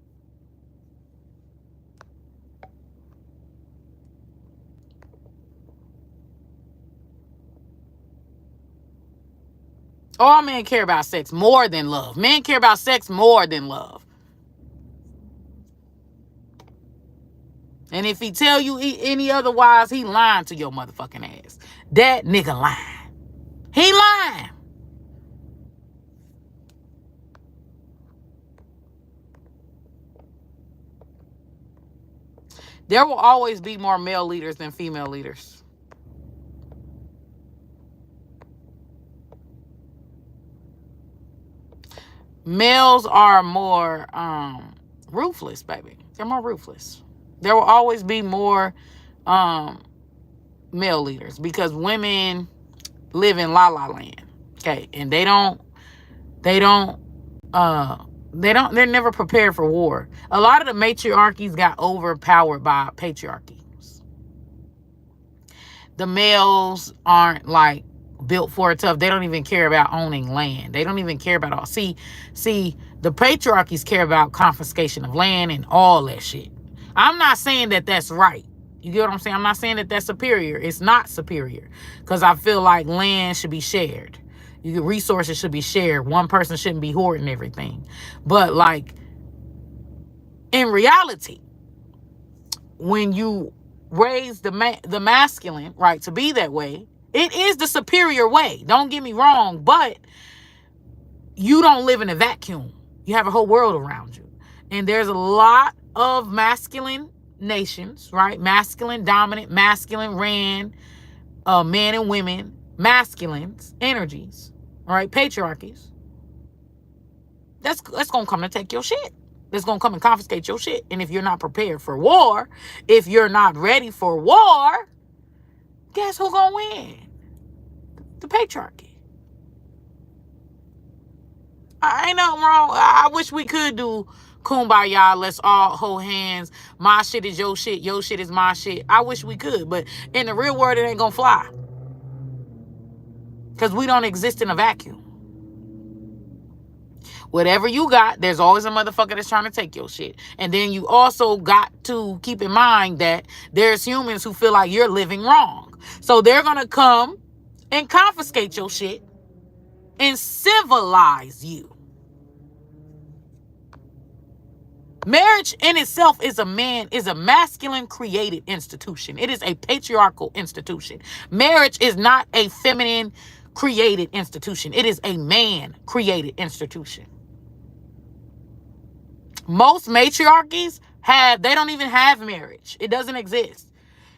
S1: All men care about sex more than love. Men care about sex more than love. And if he tell you any otherwise, he lying to your motherfucking ass. That nigga lying. He lying. There will always be more male leaders than female leaders. Males are more ruthless, baby. They're more ruthless. There will always be more male leaders because women live in la la land. Okay, and they're never prepared for war. A lot of the matriarchies got overpowered by patriarchies. The males aren't like built for it tough. They don't even care about owning land. They don't even care about all. See, the patriarchies care about confiscation of land and all that shit. I'm not saying that that's right. You get what I'm saying? I'm not saying that that's superior. It's not superior because I feel like land should be shared. Resources should be shared. One person shouldn't be hoarding everything. But like, In reality, when you raise the masculine, right, to be that way, it is the superior way. Don't get me wrong, but you don't live in a vacuum. You have a whole world around you. And there's a lot of masculine nations, right? Masculine, dominant, masculine ran, men and women, masculines, energies, all right? Patriarchies. That's going to come to take your shit. That's going to come and confiscate your shit. And if you're not prepared for war, if you're not ready for war, guess who's going to win? The patriarchy. Ain't nothing wrong. I wish we could do kumbaya. Let's all hold hands. My shit is your shit is my shit. I wish we could, but in the real world, it ain't gonna fly. Because we don't exist in a vacuum. Whatever you got, there's always a motherfucker that's trying to take your shit. And then you also got to keep in mind that there's humans who feel like you're living wrong. So they're gonna come and confiscate your shit and civilize you. Marriage in itself is a masculine created institution. It is a patriarchal institution. Marriage is not a feminine created institution. It is a man created institution. Most matriarchies they don't even have marriage. It doesn't exist.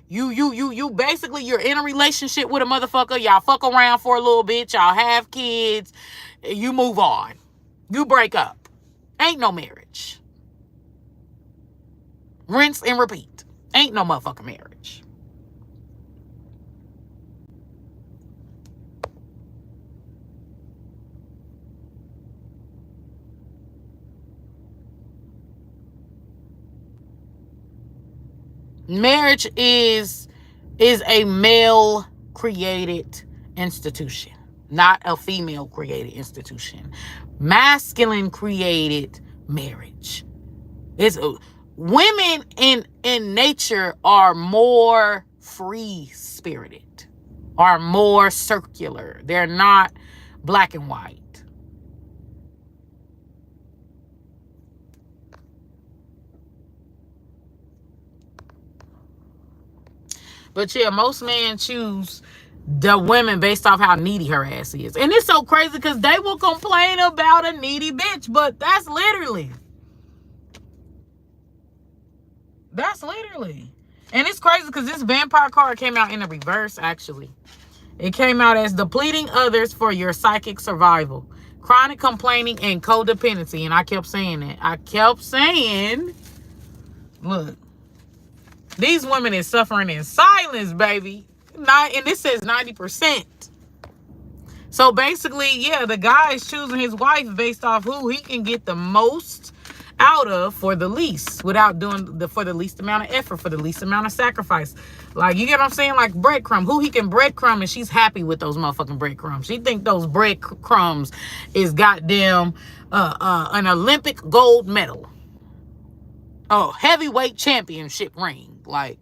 S1: You basically, you're in a relationship with a motherfucker. Y'all fuck around for a little bit. Y'all have kids. You move on. You break up. Ain't no marriage. Rinse and repeat. Ain't no motherfucking marriage. Marriage is a male created institution, not a female created institution. Masculine created marriage. It's women in nature are more free spirited, are more circular. They're not black and white. But yeah, most men choose the women based off how needy her ass is. And it's so crazy because they will complain about a needy bitch, but that's literally. And it's crazy because this vampire card came out in the reverse, actually. It came out as depleting others for your psychic survival, chronic complaining, and codependency. And I kept saying that. I kept saying, look, these women is suffering in silence, baby. And this says 90%. So basically, yeah, the guy is choosing his wife based off who he can get the most out of for the least, without doing for the least amount of effort, for the least amount of sacrifice. Like, you get what I'm saying? Like breadcrumb. Who he can breadcrumb, and she's happy with those motherfucking breadcrumbs. She think those breadcrumbs is goddamn an Olympic gold medal. Oh, heavyweight championship ring. Like,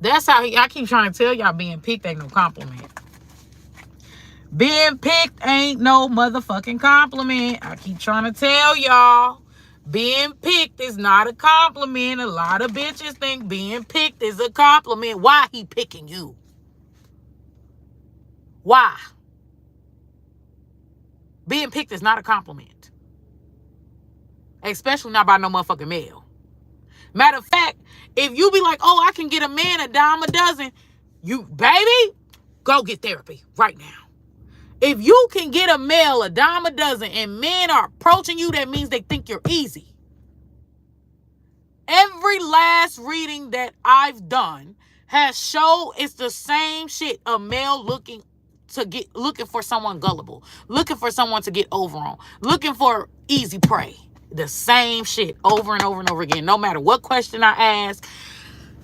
S1: that's how I keep trying to tell y'all, being picked ain't no compliment. Being picked ain't no motherfucking compliment. I keep trying to tell y'all, being picked is not a compliment. A lot of bitches think being picked is a compliment. Why he picking you? Why? Being picked is not a compliment. Especially not by no motherfucking male. Matter of fact, if you be like, oh, I can get a man a dime a dozen, you, baby, go get therapy right now. If you can get a male a dime a dozen and men are approaching you, that means they think you're easy. Every last reading that I've done has showed it's the same shit. A male looking for someone gullible, looking for someone to get over on, looking for easy prey. The same shit over and over and over again. No matter what question I ask,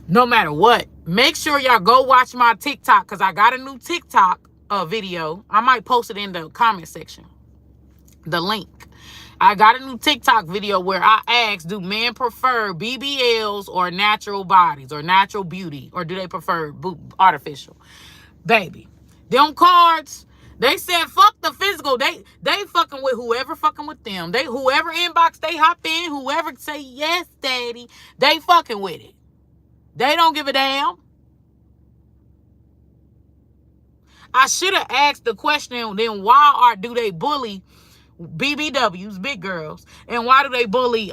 S1: no matter what. Make sure y'all go watch my TikTok, because I got a new TikTok video. I might post it in the comment section, the link. I got a new TikTok video where I asked, do men prefer BBLs or natural bodies or natural beauty, or do they prefer artificial? Baby, them cards, they said fuck the physical. They fucking with whoever fucking with them. They whoever inbox they hop in, whoever say yes, daddy, they fucking with it. They don't give a damn. I should have asked the question then, why do they bully BBWs, big girls, and why do they bully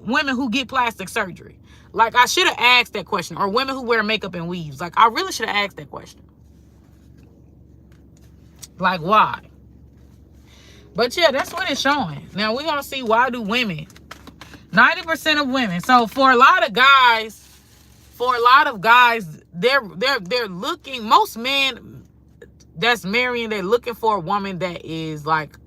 S1: women who get plastic surgery? Like, I should have asked that question. Or women who wear makeup and weaves. Like, I really should have asked that question. Like, why? But yeah, that's what it's showing. Now we're gonna see, why do women, 90% of women, so for a lot of guys, they're looking, most men that's marrying, they're looking for a woman that is like,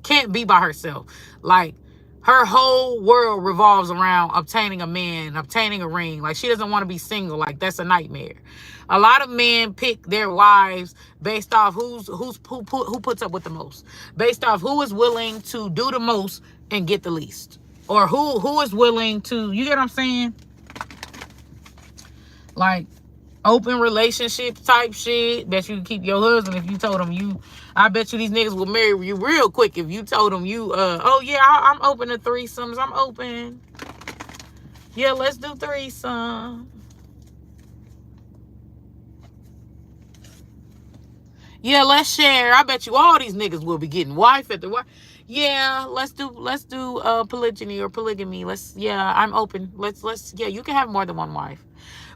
S1: can't be by herself. Like, her whole world revolves around obtaining a man, obtaining a ring. Like, she doesn't want to be single. Like, that's a nightmare. A lot of men pick their wives based off who puts up with the most, based off who is willing to do the most and get the least, or who is willing to, you get what I'm saying? Like, open relationship type shit. Bet you can keep your husband if you told him I bet you these niggas will marry you real quick if you told them oh yeah, I'm open to threesomes. I'm open. Yeah, let's do threesome. Yeah, let's share. I bet you all these niggas will be getting wife at the wife. Yeah, let's do polygyny or polygamy. I'm open. Yeah, you can have more than one wife.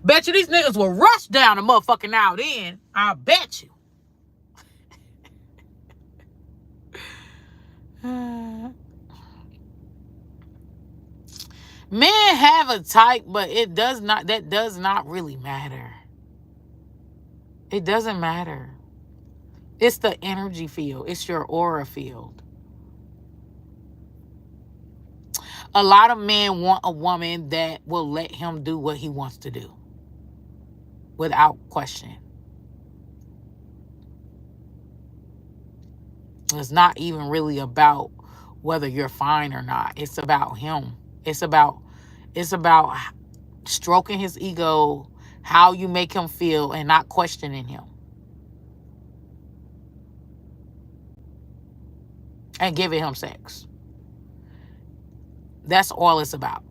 S1: Bet you these niggas will rush down the motherfucking now then. I bet you. Men have a type, but that does not really matter. It doesn't matter. It's the energy field. It's your aura field. A lot of men want a woman that will let him do what he wants to do without question. It's not even really about whether you're fine or not. It's about him. It's about stroking his ego, how you make him feel, and not questioning him. And giving him sex. That's all it's about.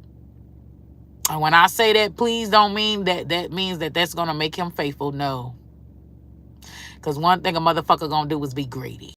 S1: And when I say that, please don't mean that means that's going to make him faithful. No. Because one thing a motherfucker going to do is be greedy.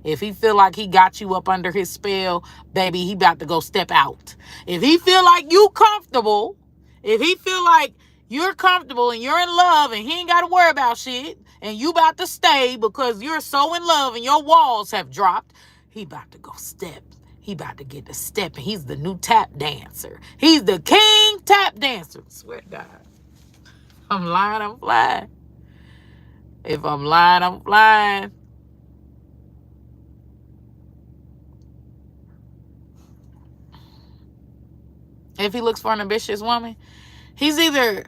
S1: If he feel like he got you up under his spell, baby, he about to go step out. If he feel like you comfortable, if he feel like you're comfortable and you're in love and he ain't got to worry about shit, and you about to stay because you're so in love and your walls have dropped, he about to go step. He about to get the step, and he's the new tap dancer. He's the king tap dancer. I swear to God. I'm lying, I'm flying. If I'm lying, I'm flying. If he looks for an ambitious woman, he's either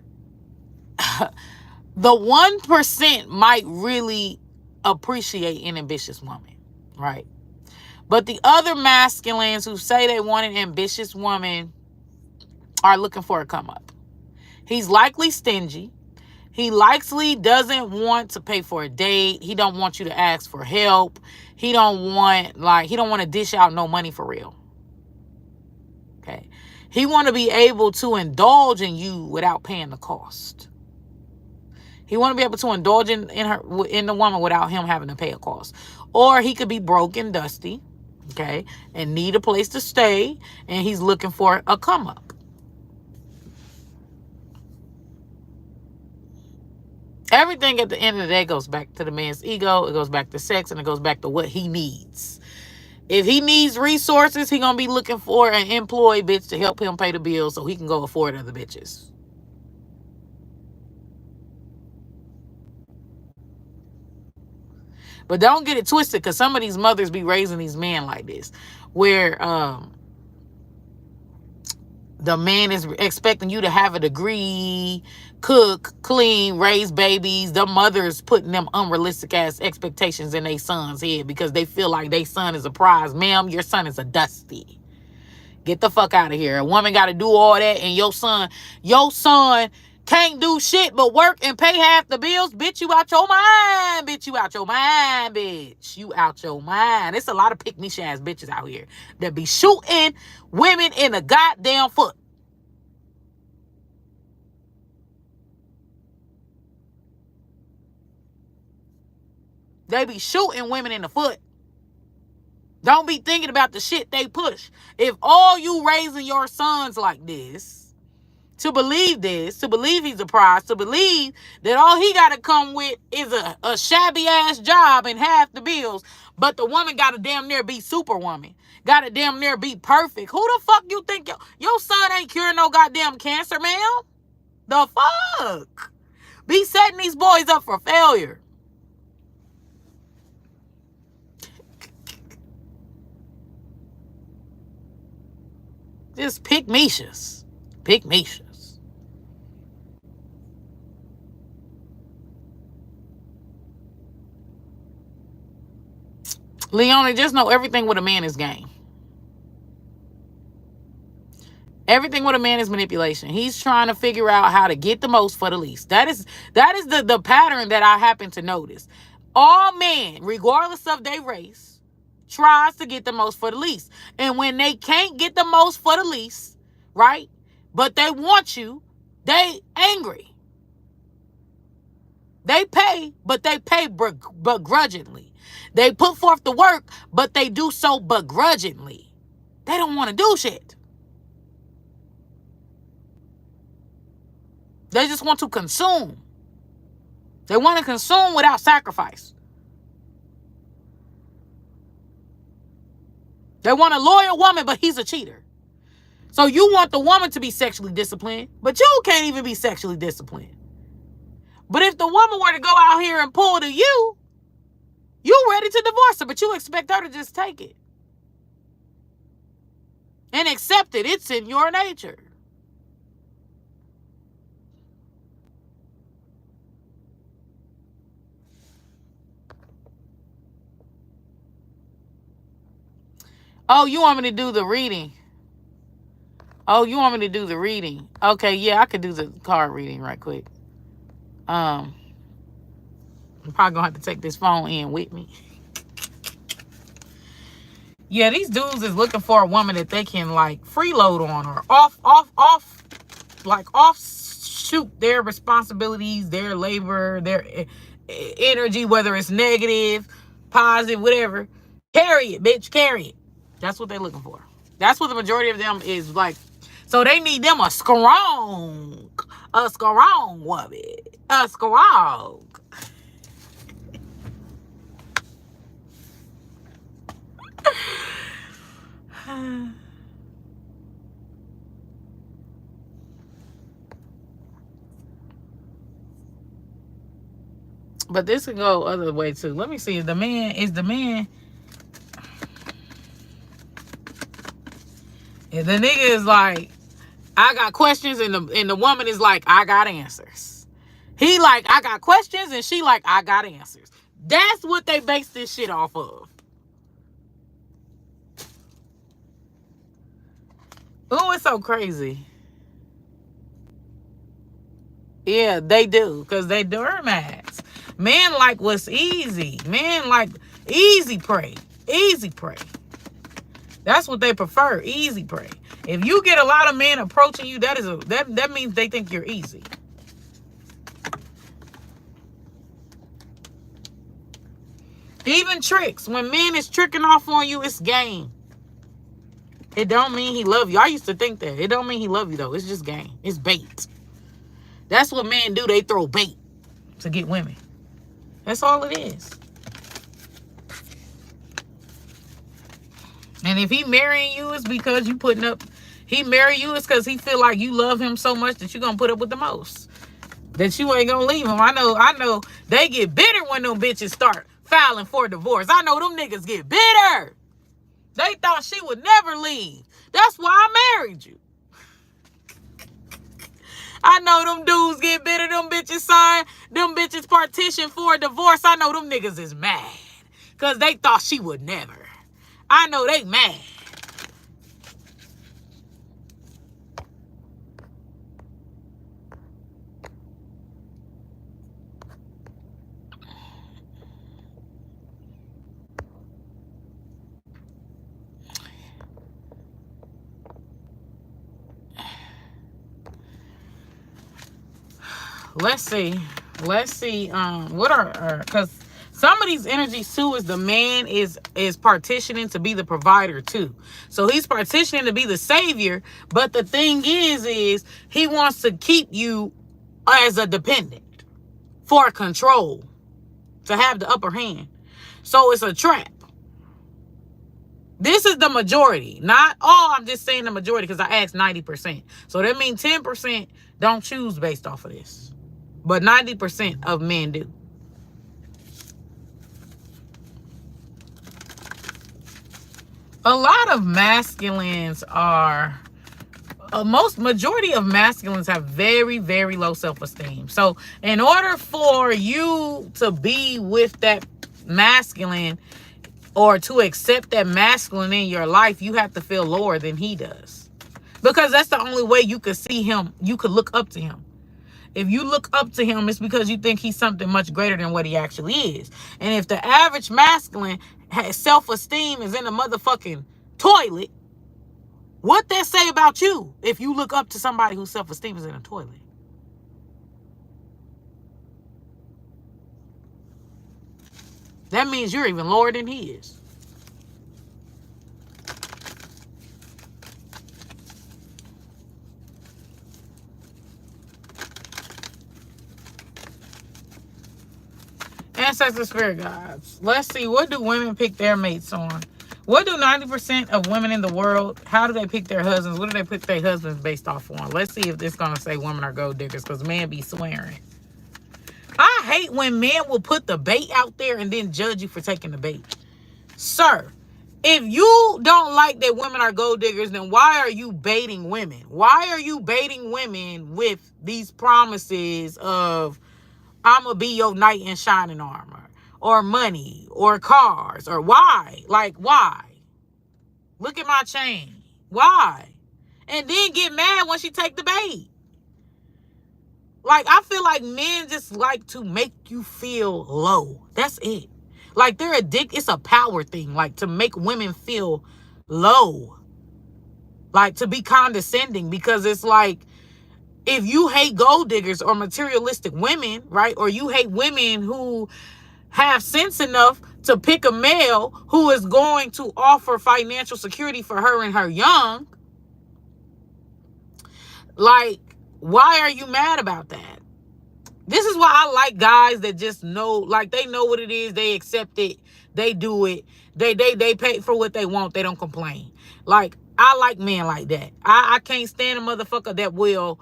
S1: the 1% might really appreciate an ambitious woman, right? But the other masculines who say they want an ambitious woman are looking for a come up. He's likely stingy. He likely doesn't want to pay for a date. He don't want you to ask for help. He don't want to dish out no money for real. Okay. He want to be able to indulge in you without paying the cost. He want to be able to indulge in the woman without him having to pay a cost. Or he could be broke and dusty, okay, and need a place to stay, and he's looking for a come up. Everything at the end of the day goes back to the man's ego. It goes back to sex, and it goes back to what he needs. If he needs resources, he gonna be looking for an employee bitch to help him pay the bills so he can go afford other bitches. But don't get it twisted, because some of these mothers be raising these men like this, where The man is expecting you to have a degree, cook, clean, raise babies. The mother's putting them unrealistic ass expectations in their son's head because they feel like their son is a prize. Ma'am, your son is a dusty. Get the fuck out of here. A woman got to do all that, and your son can't do shit but work and pay half the bills. Bitch, you out your mind. Bitch, you out your mind, bitch. You out your mind. There's a lot of pick-me ass bitches out here that be shooting women in the goddamn foot. They be shooting women in the foot. Don't be thinking about the shit they push. If all you raising your sons like this, to believe he's a prize, to believe that all he got to come with is a shabby ass job and half the bills, but the woman got to damn near be superwoman, got to damn near be perfect. Who the fuck you think your son ain't curing no goddamn cancer, ma'am? The fuck? Be setting these boys up for failure. Just pick Mishas. Pick Mishas. Leonie, just know everything with a man is game. Everything with a man is manipulation. He's trying to figure out how to get the most for the least. That is the pattern that I happen to notice. All men, regardless of their race, tries to get the most for the least. And when they can't get the most for the least, right, but they want you, they angry. They pay, but they pay begrudgingly. They put forth the work, but they do so begrudgingly. They don't want to do shit. They just want to consume. They want to consume without sacrifice. They want a loyal woman, but he's a cheater. So you want the woman to be sexually disciplined, but you can't even be sexually disciplined. But if the woman were to go out here and pull to you, you're ready to divorce her, but you expect her to just take it and accept it. It's in your nature. Oh, you want me to do the reading? Oh, you want me to do the reading? Okay, yeah, I could do the card reading right quick. I'm probably gonna have to take this phone in with me. Yeah, these dudes is looking for a woman that they can like freeload on or shoot their responsibilities, their labor, their energy, whether it's negative, positive, whatever. Carry it, bitch, carry it. That's what they're looking for. That's what the majority of them is like. So they need them a strong woman. A strong. But this can go other way too. Let me see. The man. And the nigga is like, I got questions, and the woman is like, I got answers. He like, I got questions, and she like, I got answers. That's what they base this shit off of. Oh, it's so crazy. Yeah, they do, because they doormats. Men like what's easy. Men like easy prey. Easy prey. That's what they prefer, easy prey. If you get a lot of men approaching you, that means they think you're easy. Even tricks. When men is tricking off on you, it's game. It don't mean he love you. I used to think that. It don't mean he love you, though. It's just game. It's bait. That's what men do. They throw bait to get women. That's all it is. And if he marrying you, it's because you putting up. He marry you, it's because he feel like you love him so much that you're going to put up with the most. That you ain't going to leave him. I know they get bitter when them bitches start filing for divorce. I know them niggas get bitter. They thought she would never leave. That's why I married you. I know them dudes get bitter. Them bitches sign. Them bitches partition for a divorce. I know them niggas is mad. Because they thought she would never. I know they mad. Let's see. What are because some of these energies too is the man is partitioning to be the provider too. So he's partitioning to be the savior, but the thing is he wants to keep you as a dependent for control, to have the upper hand. So it's a trap. This is the majority, not all. I'm just saying the majority because I asked 90%. So that means 10% don't choose based off of this. But 90% of men do. A lot of masculines are, majority of masculines have very, very low self-esteem. So in order for you to be with that masculine or to accept that masculine in your life, you have to feel lower than he does. Because that's the only way you could see him, you could look up to him. If you look up to him, it's because you think he's something much greater than what he actually is. And if the average masculine has self-esteem is in a motherfucking toilet, what that say about you if you look up to somebody whose self-esteem is in a toilet? That means you're even lower than he is. Ancestor spirit guides. Let's see. What do women pick their mates on? What do 90% of women in the world, how do they pick their husbands? What do they pick their husbands based off on? Let's see if this is going to say women are gold diggers, because men be swearing. I hate when men will put the bait out there and then judge you for taking the bait. Sir, if you don't like that women are gold diggers, then why are you baiting women? Why are you baiting women with these promises of, I'm going to be your knight in shining armor, or money, or cars, or why? Like, why? Look at my chain. Why? And then get mad when she take the bait. Like, I feel like men just like to make you feel low. That's it. Like, they're addicted. It's a power thing. Like, to make women feel low. Like, to be condescending. Because it's like, if you hate gold diggers or materialistic women, right? Or you hate women who have sense enough to pick a male who is going to offer financial security for her and her young. Like, why are you mad about that? This is why I like guys that just know, like, they know what it is. They accept it. They do it. They pay for what they want. They don't complain. Like, I like men like that. I can't stand a motherfucker that will,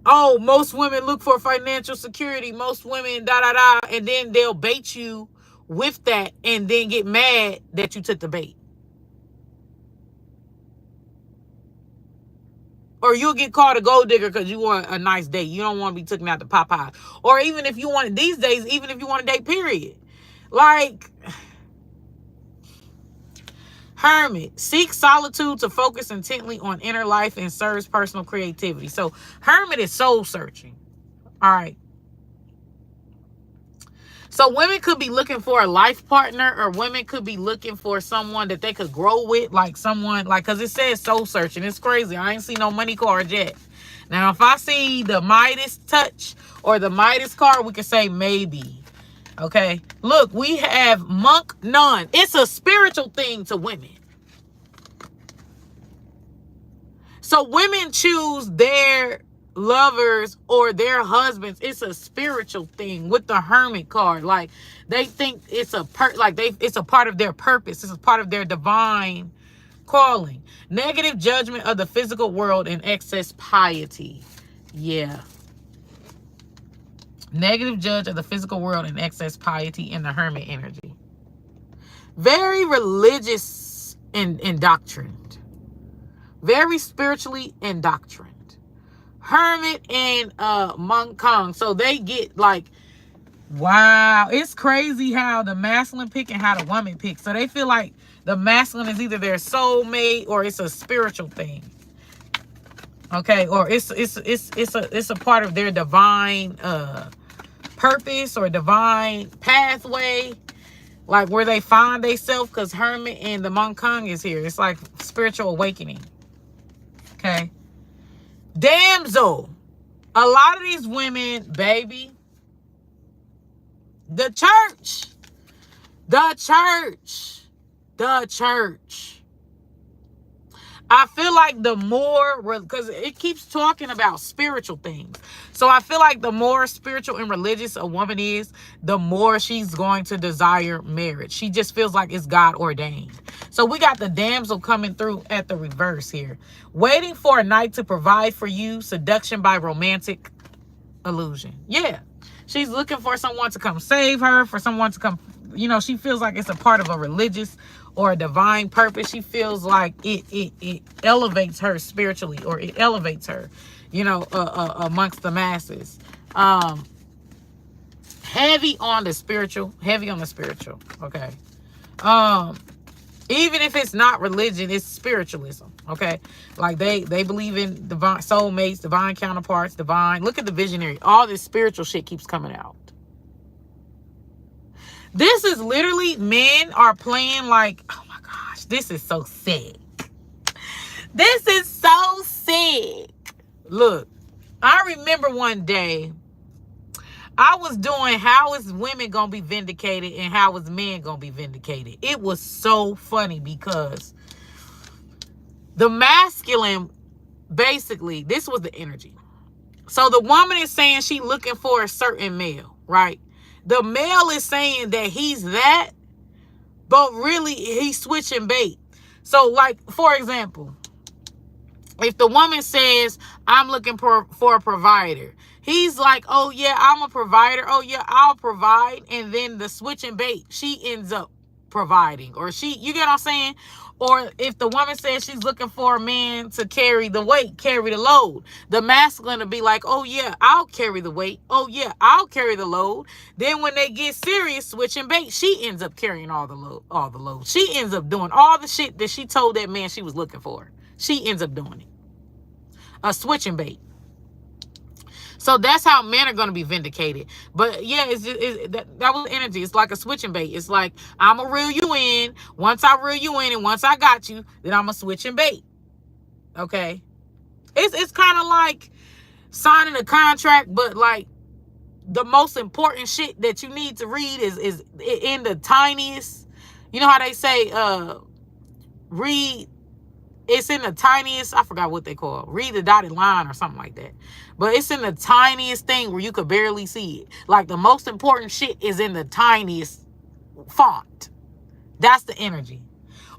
S1: oh, most women look for financial security. Most women, da-da-da. And then they'll bait you with that and then get mad that you took the bait. Or you'll get called a gold digger because you want a nice date. You don't want to be taken out to Popeye. Or even if you want, these days, even if you want a date, period. Like, hermit, seeks solitude to focus intently on inner life and serves personal creativity. So hermit is soul searching. All right. So women could be looking for a life partner, or women could be looking for someone that they could grow with, like someone, like, because it says soul searching. It's crazy. I ain't seen no money card yet. Now, if I see the Midas touch or the Midas card, we could say maybe. Okay. Look, we have monk nun. It's a spiritual thing to women. So women choose their lovers or their husbands. It's a spiritual thing with the hermit card. Like, they think it's a it's a part of their purpose. It's a part of their divine calling. Negative judgment of the physical world and excess piety. Yeah. Negative judge of the physical world and excess piety in the hermit energy. Very religious and indoctrined. Very spiritually indoctrined. Hermit and Monk Kong. So they get like, wow, it's crazy how the masculine pick and how the woman pick. So they feel like the masculine is either their soulmate or it's a spiritual thing. Okay, or it's a part of their divine purpose or divine pathway, like where they find themselves, because Hermit and the Monk Kong is here. It's like spiritual awakening. Okay. Damsel. A lot of these women, baby, the church. I feel like the more, because it keeps talking about spiritual things. So I feel like the more spiritual and religious a woman is, the more she's going to desire marriage. She just feels like it's God ordained. So we got the damsel coming through at the reverse here. Waiting for a knight to provide for you. Seduction by romantic illusion. Yeah. She's looking for someone to come save her, for someone to come, she feels like it's a part of a religious or a divine purpose. She feels like it elevates her spiritually, or it elevates her, amongst the masses. Heavy on the spiritual. Okay. Even if it's not religion, it's spiritualism. Okay. Like they believe in divine soulmates, divine counterparts, divine. Look at the visionary. All this spiritual shit keeps coming out. This is literally, men are playing like, oh my gosh, this is so sick. This is so sick. Look, I remember one day I was doing how is women gonna be vindicated and how is men gonna be vindicated. It was so funny because the masculine, basically, this was the energy. So the woman is saying she looking for a certain male, right? The male is saying that he's that, but really he's switching bait. So like, for example, if the woman says, I'm looking for a provider, he's like, oh yeah, I'm a provider. Oh yeah, I'll provide. And then the switching bait, she ends up providing, or you get what I'm saying? Or if the woman says she's looking for a man to carry the weight, carry the load, the masculine will be like, oh yeah, I'll carry the weight. Oh yeah, I'll carry the load. Then when they get serious, switching bait, she ends up carrying all the load. She ends up doing all the shit that she told that man she was looking for. She ends up doing it. A switching bait. So that's how men are going to be vindicated. But yeah, that was energy. It's like a switching bait. It's like, I'm going to reel you in. Once I reel you in and once I got you, then I'm going to switch and bait. Okay. It's kind of like signing a contract, but like the most important shit that you need to read is in the tiniest, you know how they say, read, it's in the tiniest, I forgot what they call it, read the dotted line or something like that. But it's in the tiniest thing where you could barely see it. Like the most important shit is in the tiniest font. That's the energy.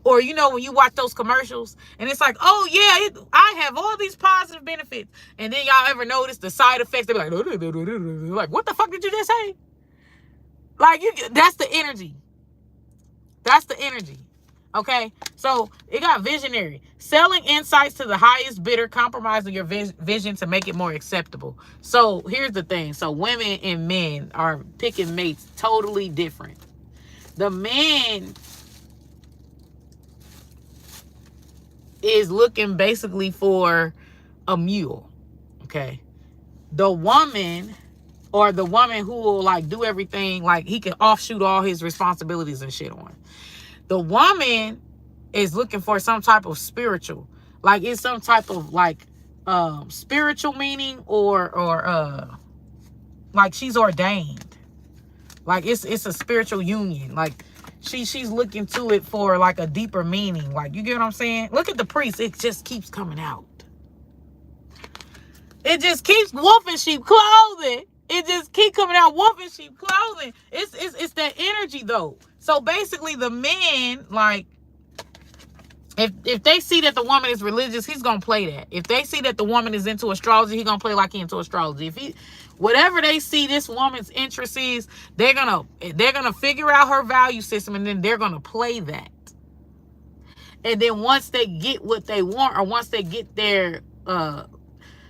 S1: Or, when you watch those commercials and it's like, oh yeah, I have all these positive benefits. And then y'all ever notice the side effects? They be like, what the fuck did you just say? Like, that's the energy. That's the energy. Okay, so it got visionary. Selling insights to the highest bidder, compromising your vision to make it more acceptable. So here's the thing. So women and men are picking mates totally different. The man is looking basically for a mule. Okay. The woman, or the woman who will like do everything, like he can offshoot all his responsibilities and shit on. The woman is looking for some type of spiritual, like it's some type of like spiritual meaning, or like she's ordained, like it's a spiritual union. Like she's looking to it for like a deeper meaning. Like, you get what I'm saying? Look at the priest. It just keeps coming out. It just keeps wolf in sheep clothing. It just keep coming out, wolf in sheep clothing. It's that energy though. So basically the men, like, if they see that the woman is religious, he's gonna play that. If they see that the woman is into astrology, he's gonna play like he into astrology. If whatever they see this woman's interest is, they're gonna figure out her value system, and then they're gonna play that. And then once they get what they want, or once they get their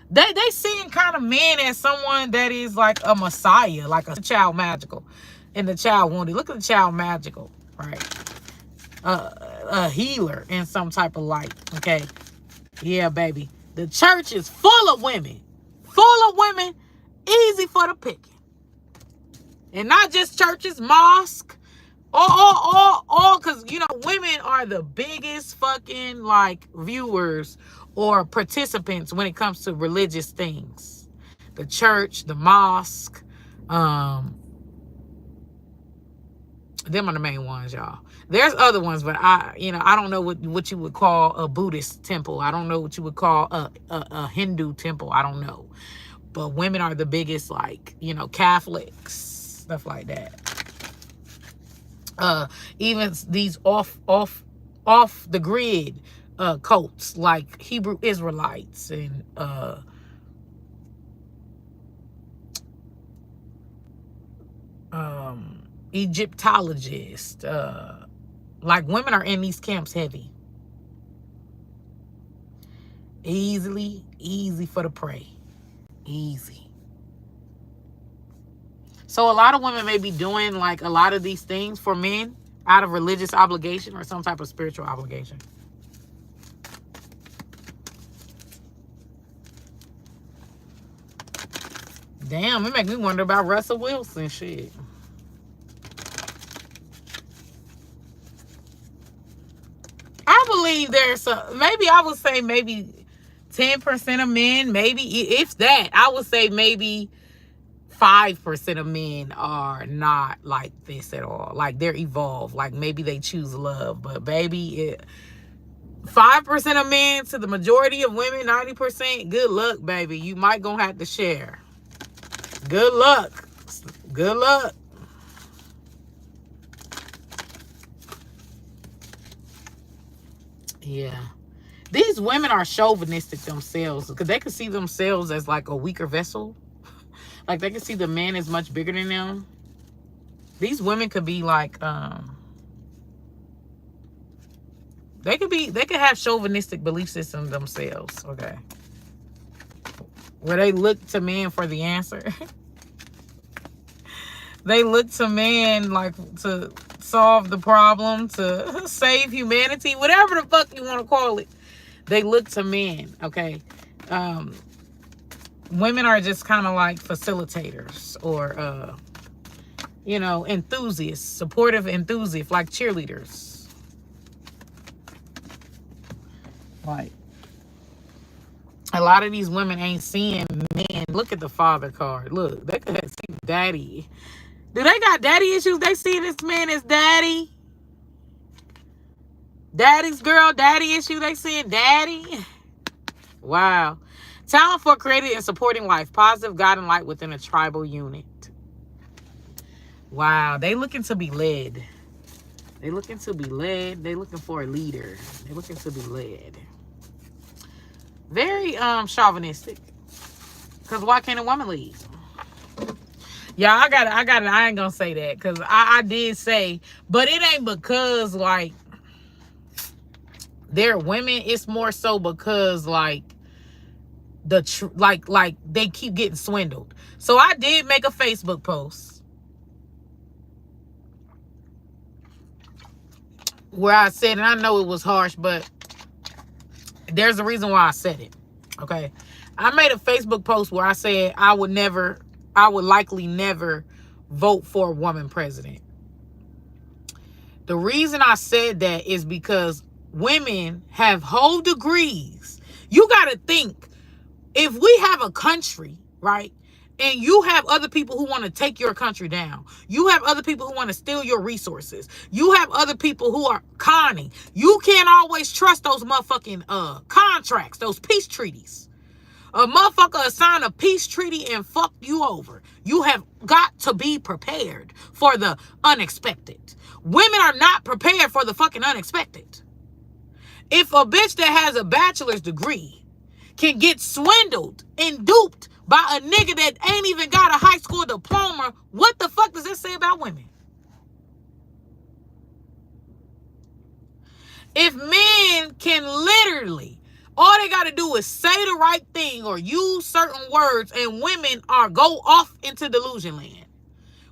S1: They seeing kind of men as someone that is like a messiah, like a child magical, and the child wounded. Look at the child magical, right? A healer in some type of light. Okay, yeah, baby. The church is full of women, easy for the picking, and not just churches, mosque. All, because women are the biggest fucking like viewers or participants when it comes to religious things. The church, the mosque, them are the main ones, y'all. There's other ones, but I don't know what you would call a Buddhist temple. I don't know what you would call a Hindu temple. I don't know. But women are the biggest, like, Catholics, stuff like that. Even these off the grid cults like Hebrew Israelites and Egyptologists. Like, women are in these camps heavy. Easy for the prey. Easy. So a lot of women may be doing like a lot of these things for men out of religious obligation or some type of spiritual obligation. Damn, it makes me wonder about Russell Wilson shit. I believe there's maybe I would say maybe 10% of men, maybe if that, I would say maybe 5% of men are not like this at all. Like, they're evolved. Like, maybe they choose love. But baby, 5% of men to the majority of women, 90%, good luck, baby. You might gonna have to share. Good luck. Good luck. Yeah. These women are chauvinistic themselves because they can see themselves as like a weaker vessel. Like, they can see the man is much bigger than them. These women could be like, they could have chauvinistic belief systems themselves, okay? Where they look to men for the answer. They look to men like to solve the problem, to save humanity, whatever the fuck you want to call it. They look to men, okay? Women are just kind of like facilitators or, enthusiasts, supportive enthusiasts, like cheerleaders. Like, a lot of these women ain't seeing men. Look at the father card. Look, they could see daddy. Do they got daddy issues? They see this man as daddy. Daddy's girl, daddy issue. They seeing daddy. Wow. Talent for creating and supporting life. Positive God and light within a tribal unit. Wow. They looking to be led. They looking to be led. They looking for a leader. They looking to be led. Very chauvinistic. Because why can't a woman lead? Yeah, I got it. I ain't gonna say that because I did say, but it ain't because like they're women. It's more so because like like they keep getting swindled. So I did make a Facebook post where I said, and I know it was harsh, but there's a reason why I said it. Okay, I made a Facebook post where I said I would likely never vote for a woman president. The reason I said that is because women have whole degrees. You got to think, if we have a country, right, and you have other people who want to take your country down, you have other people who want to steal your resources, you have other people who are conning, you can't always trust those motherfucking contracts, those peace treaties. A motherfucker sign a peace treaty and fuck you over. You have got to be prepared for the unexpected. Women are not prepared for the fucking unexpected. If a bitch that has a bachelor's degree can get swindled and duped by a nigga that ain't even got a high school diploma, what the fuck does that say about women? If men can literally All they got to do is say the right thing or use certain words, and women are go off into delusion land.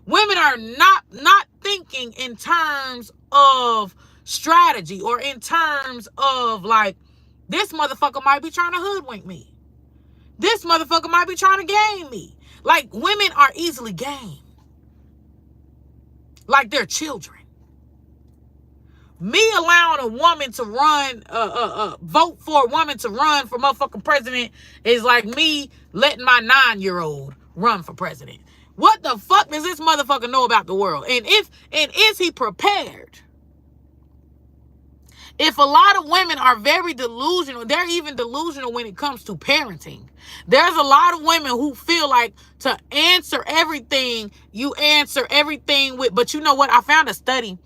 S1: Women are not thinking in terms of strategy or in terms of like, this motherfucker might be trying to hoodwink me. This motherfucker might be trying to game me. Like, women are easily gamed. Like they're children. Me allowing a woman to run, vote for a woman to run for motherfucking president is like me letting my 9-year-old run for president. What the fuck does this motherfucker know about the world? And is he prepared? If a lot of women are very delusional, they're even delusional when it comes to parenting. There's a lot of women who feel like to answer everything, you answer everything with, but you know what? I found a study.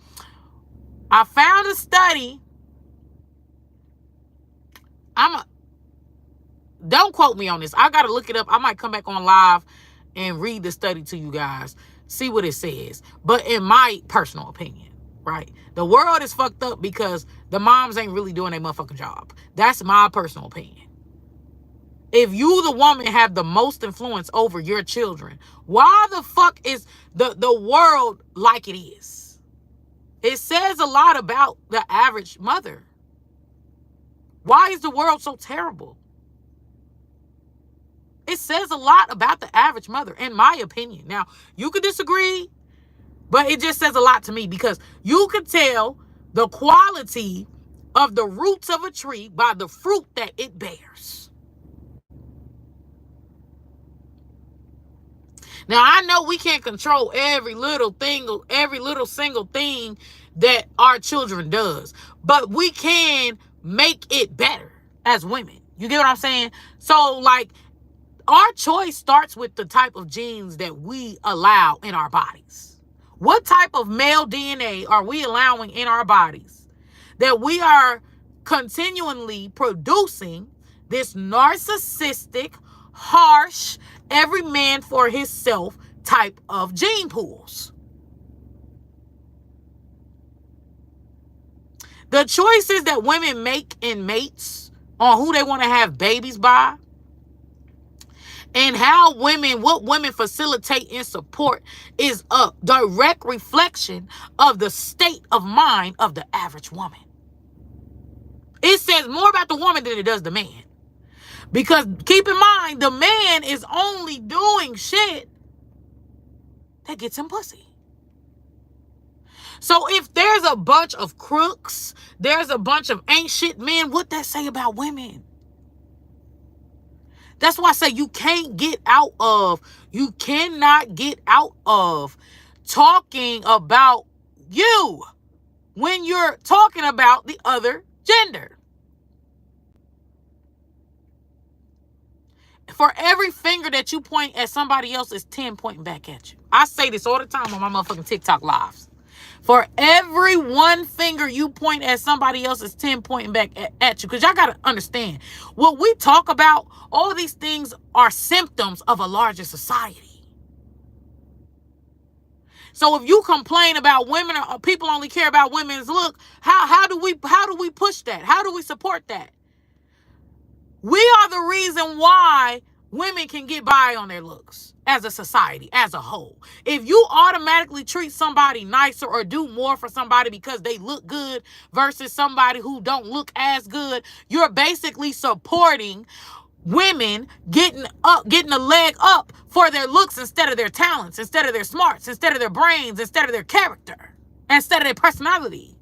S1: Don't quote me on this. I got to look it up. I might come back on live and read the study to you guys. See what it says. But in my personal opinion, right? The world is fucked up because the moms ain't really doing their motherfucking job. That's my personal opinion. If you, the woman, have the most influence over your children, why the fuck is the world like it is? It says a lot about the average mother. Why is the world so terrible? It says a lot about the average mother, in my opinion. Now, you could disagree, but it just says a lot to me because you could tell the quality of the roots of a tree by the fruit that it bears. Now, I know we can't control every little single thing that our children does, but we can make it better as women. You get what I'm saying? So, like, our choice starts with the type of genes that we allow in our bodies. What type of male DNA are we allowing in our bodies that we are continually producing this narcissistic, harsh, every man for himself type of gene pools? The choices that women make in mates on who they want to have babies by, and what women facilitate and support is a direct reflection of the state of mind of the average woman. It says more about the woman than it does the man. Because keep in mind, the man is only doing shit that gets him pussy. So if there's a bunch of crooks, there's a bunch of ain't shit men, what that say about women? That's why I say you cannot get out of talking about you when you're talking about the other gender. For every finger that you point at somebody else is 10 pointing back at you. I say this all the time on my motherfucking TikTok lives. For every one finger you point at somebody else is 10 pointing back at you. Because y'all got to understand, what we talk about, all these things are symptoms of a larger society. So if you complain about women, or people only care about women's look, how do we push that? How do we support that? We are the reason why women can get by on their looks as a society, as a whole. If you automatically treat somebody nicer or do more for somebody because they look good versus somebody who don't look as good, you're basically supporting women getting a leg up for their looks instead of their talents, instead of their smarts, instead of their brains, instead of their character, instead of their personality.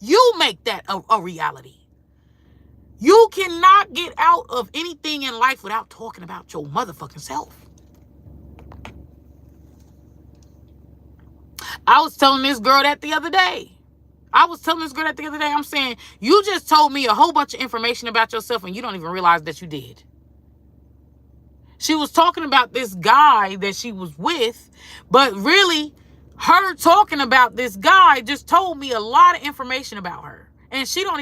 S1: You make that a reality. You cannot get out of anything in life without talking about your motherfucking self. I was telling this girl that the other day. I'm saying, you just told me a whole bunch of information about yourself and you don't even realize that you did. She was talking about this guy that she was with, but really, her talking about this guy just told me a lot of information about her. And she didn't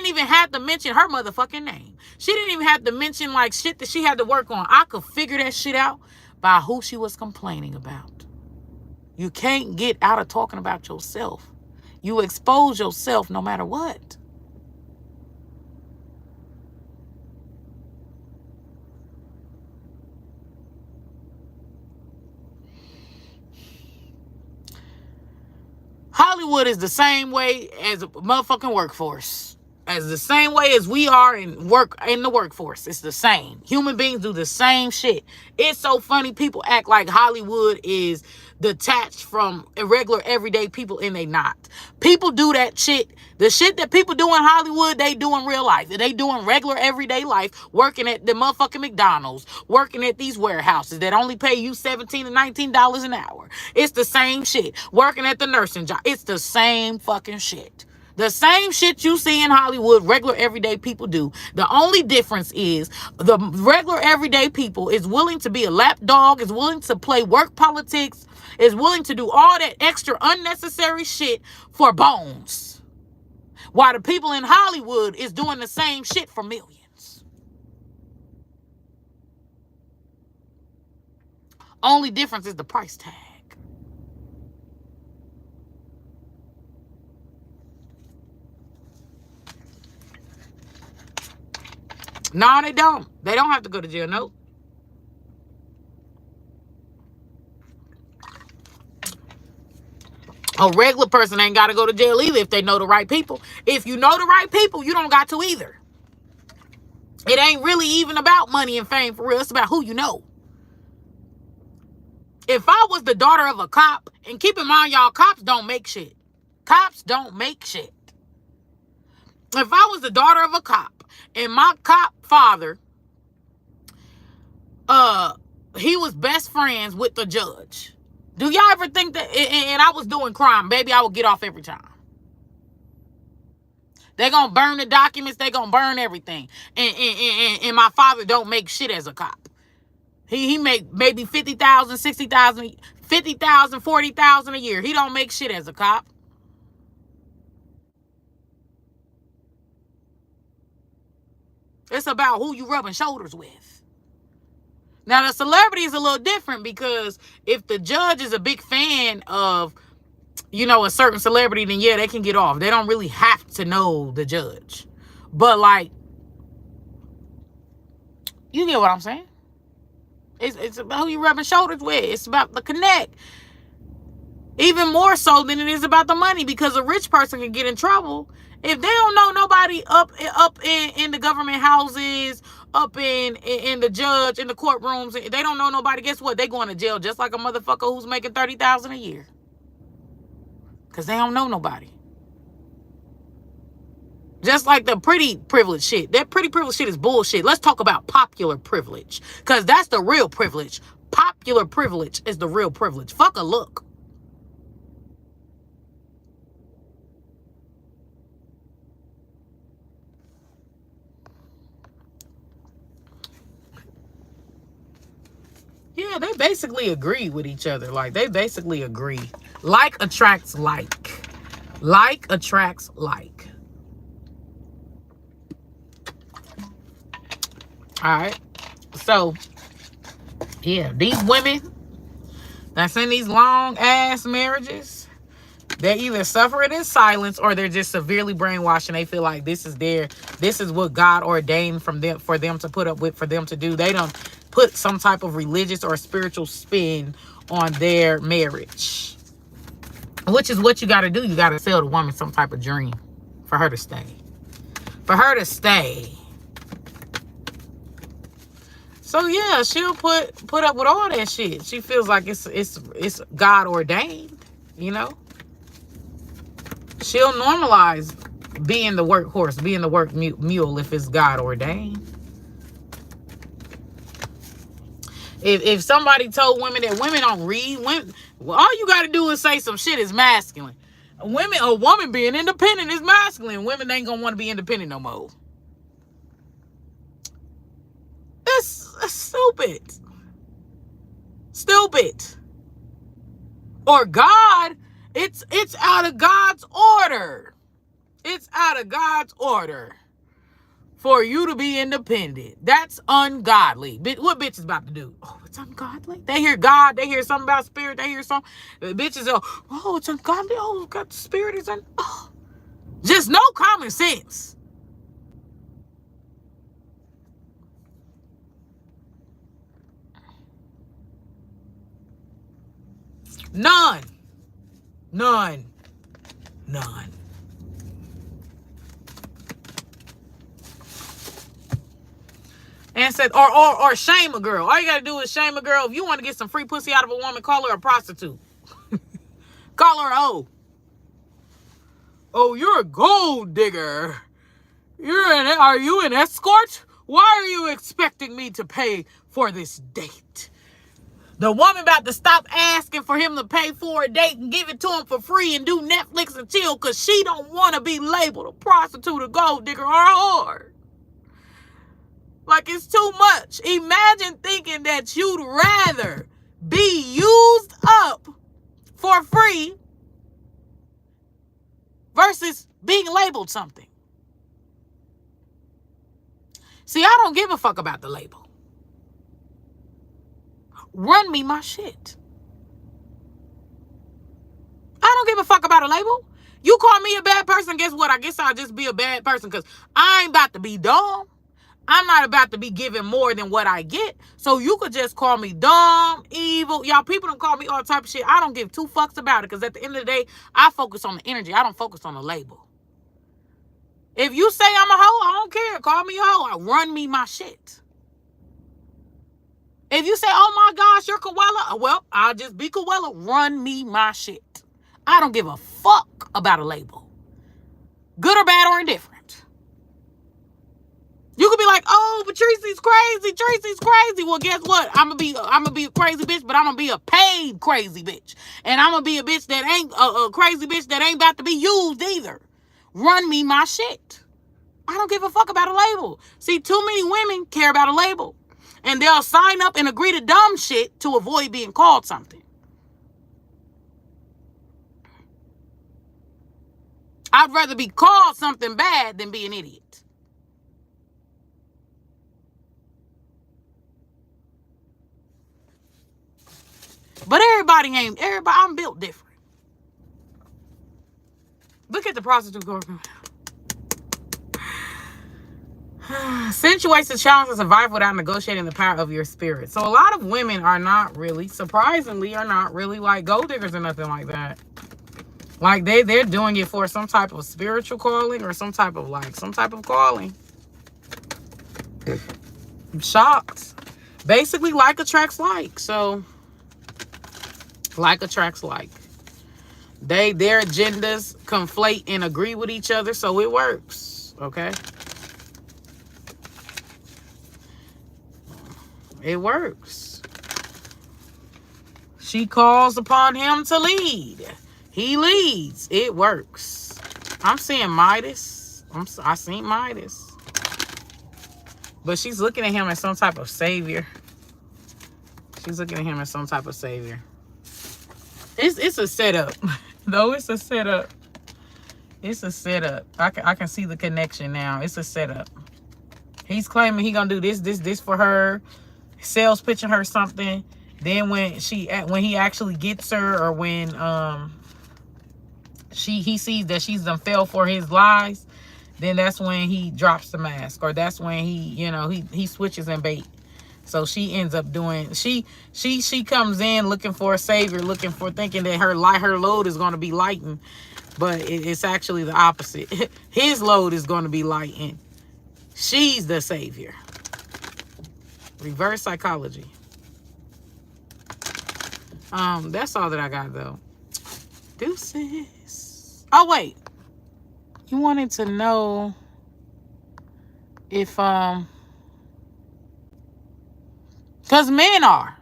S1: even have to mention her motherfucking name. She didn't even have to mention like shit that she had to work on. I could figure that shit out by who she was complaining about. You can't get out of talking about yourself. You expose yourself no matter what. Hollywood is the same way as a motherfucking workforce. As the same way as we are in the workforce. It's the same. Human beings do the same shit. It's so funny. People act like Hollywood is detached from regular everyday people, and they not. People do that shit. The shit that people do in Hollywood, they do in real life. They do in regular everyday life, working at the motherfucking McDonald's, working at these warehouses that only pay you $17 to $19 an hour. It's the same shit. Working at the nursing job. It's the same fucking shit. The same shit you see in Hollywood, regular everyday people do. The only difference is the regular everyday people is willing to be a lapdog, is willing to play work politics, is willing to do all that extra unnecessary shit for bones. While the people in Hollywood is doing the same shit for millions. Only difference is the price tag. No, they don't. They don't have to go to jail. Nope. A regular person ain't got to go to jail either if they know the right people. If you know the right people, you don't got to either. It ain't really even about money and fame for real. It's about who you know. If I was the daughter of a cop, and keep in mind, y'all, cops don't make shit. Cops don't make shit. If I was the daughter of a cop, and my cop father, he was best friends with the judge. Do y'all ever think that, and I was doing crime, baby, I would get off every time. They gonna burn the documents, they gonna burn everything. And my father don't make shit as a cop. He make maybe 50,000, 60,000, 50,000, 40,000 a year. He don't make shit as a cop. It's about who you rubbing shoulders with. Now, the celebrity is a little different, because if the judge is a big fan of, a certain celebrity, then yeah, they can get off. They don't really have to know the judge. But, like, you get what I'm saying? It's about who you rubbing shoulders with. It's about the connect. Even more so than it is about the money, because a rich person can get in trouble if they don't know nobody up in the government houses, up in the judge, in the courtrooms. They don't know nobody. Guess what? They going to jail just like a motherfucker who's making $30,000 a year, because they don't know nobody. Just like the pretty privilege shit. That pretty privilege shit is bullshit. Let's talk about popular privilege, because that's the real privilege. Popular privilege is the real privilege. Fuck a look. Yeah, they basically agree with each other. Like, they basically agree. Like attracts like. Like attracts like. All right. So, yeah, these women that's in these long ass marriages, they either suffer it in silence, or they're just severely brainwashed, and they feel like this is what God ordained for them to put up with, for them to do. They don't put some type of religious or spiritual spin on their marriage, which is what you got to do. You got to sell the woman some type of dream for her to stay. For her to stay. So yeah, she'll put up with all that shit. She feels like it's God ordained, She'll normalize being the workhorse, being the work mule, if it's God ordained. If somebody told women that women don't read, all you got to do is say some shit is masculine. A woman being independent is masculine. Women ain't gonna want to be independent no more. That's stupid. Stupid. Or God, it's out of God's order. It's out of God's order for you to be independent. That's ungodly. What bitch is about to do? Oh, it's ungodly. They hear God. They hear something about spirit. They hear something. Bitches are, oh, it's ungodly. Oh, God, the spirit is just no common sense. None. None. And said, or shame a girl. All you gotta do is shame a girl. If you want to get some free pussy out of a woman, call her a prostitute. Call her a hoe. Oh, you're a gold digger. Are you an escort? Why are you expecting me to pay for this date? The woman about to stop asking for him to pay for a date and give it to him for free and do Netflix and chill because she don't want to be labeled a prostitute, a gold digger, or a whore. Like, it's too much. Imagine thinking that you'd rather be used up for free versus being labeled something. See, I don't give a fuck about the label. Run me my shit. I don't give a fuck about a label. You call me a bad person, guess what? I guess I'll just be a bad person because I ain't about to be dumb. I'm not about to be giving more than what I get. So you could just call me dumb, evil. Y'all, people don't call me all type of shit. I don't give two fucks about it because at the end of the day, I focus on the energy. I don't focus on the label. If you say I'm a hoe, I don't care. Call me a hoe. I run me my shit. If you say, oh my gosh, you're Koala, well, I'll just be Koala. Run me my shit. I don't give a fuck about a label. Good or bad or indifferent. You could be like, oh, but Tracy's crazy. Tracy's crazy. Well, guess what? I'm gonna be a crazy bitch, but I'm gonna be a paid crazy bitch. And I'm gonna be a bitch that ain't a crazy bitch that ain't about to be used either. Run me my shit. I don't give a fuck about a label. See, too many women care about a label. And they'll sign up and agree to dumb shit to avoid being called something. I'd rather be called something bad than be an idiot. But everybody, I'm built different. Look at the prostitute girl. Accentuates the challenge to survive without negotiating the power of your spirit. So a lot of women are not really, surprisingly, are not really like gold diggers or nothing like that. Like they're doing it for some type of spiritual calling or some type of calling. I'm shocked. Basically, like attracts like. So like attracts like. Their agendas conflate and agree with each other, so it works. Okay? It works. She calls upon him to lead. He leads. It works. I'm seeing Midas. I seen Midas. But she's looking at him as some type of savior. She's looking at him as some type of savior. It's a setup. Though it's a setup. It's a setup. I can see the connection now. It's a setup. He's claiming he gonna do this for her. Sales pitching her something. Then when he actually gets her, or when he sees that she's done fell for his lies, then that's when he drops the mask, or that's when he switches and bait. So she ends up doing, she comes in looking for a savior, thinking that her load is going to be lightened, but it's actually the opposite. His load is going to be lightened. She's the savior. Reverse psychology. That's all that I got though. Deuces. Oh wait, you wanted to know if because men are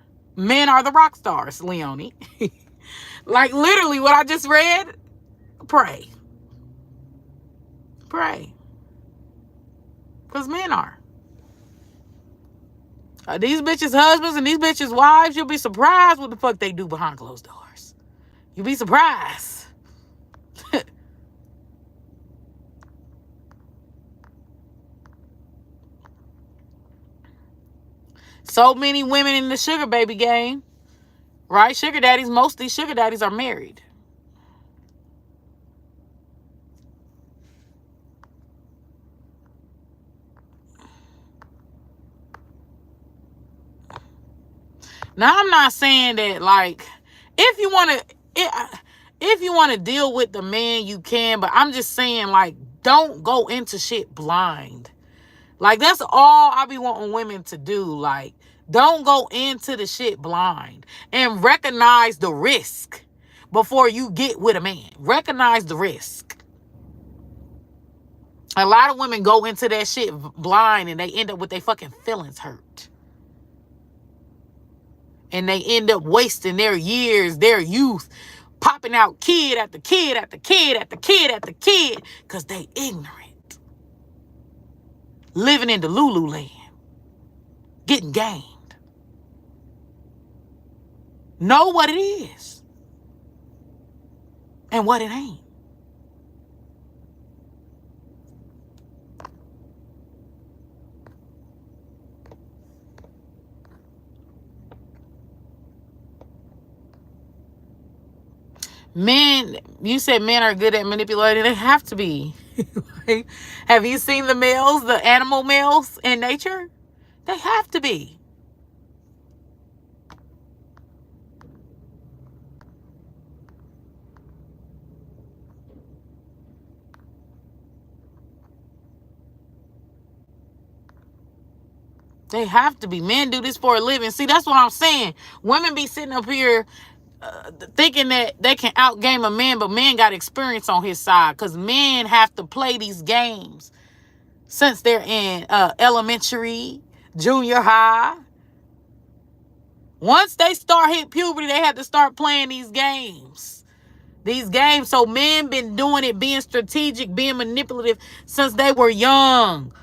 S1: the rock stars, Leonie. Like literally what I just read. Pray. Because men are. These bitches' husbands and these bitches' wives, you'll be surprised what the fuck they do behind closed doors. You'll be surprised. So many women in the sugar baby game, right? Sugar daddies, most of these sugar daddies are married. Now, I'm not saying that, like, if you want to, If you want to deal with the man, you can. But I'm just saying, like, don't go into shit blind. Like, that's all I be wanting women to do. Like, don't go into the shit blind. And recognize the risk before you get with a man. Recognize the risk. A lot of women go into that shit blind and they end up with their fucking feelings hurt. And they end up wasting their years, their youth, popping out kid after kid after kid after kid after kid because they ignorant. Living in the Lulu land. Getting gamed. Know what it is and what it ain't. Men, you said men are good at manipulating. They have to be. Like, have you seen the males, the animal males in nature? They have to be. They have to be. Men do this for a living. See, that's what I'm saying. Women be sitting up here thinking that they can outgame a man, but men got experience on his side because men have to play these games since they're in elementary, junior high. Once they start hitting puberty, they have to start playing these games. So men been doing it, being strategic, being manipulative since they were young.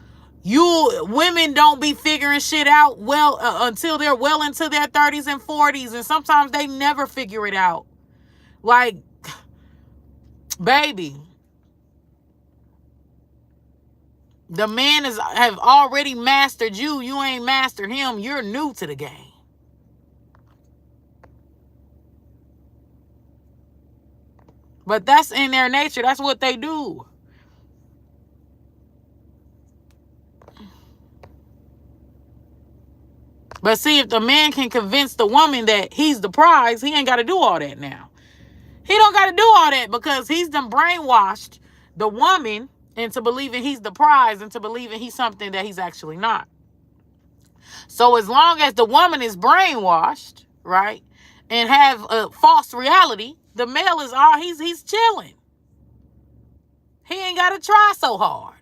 S1: Women don't be figuring shit out well until they're well into their 30s and 40s, and sometimes they never figure it out. Like, baby, the man have already mastered you. You ain't mastered him. You're new to the game. But that's in their nature. That's what they do. But see, if the man can convince the woman that he's the prize, he ain't got to do all that now. He don't got to do all that because he's done brainwashed the woman into believing he's the prize and to believing he's something that he's actually not. So as long as the woman is brainwashed, right, and have a false reality, the male is he's chilling. He ain't got to try so hard.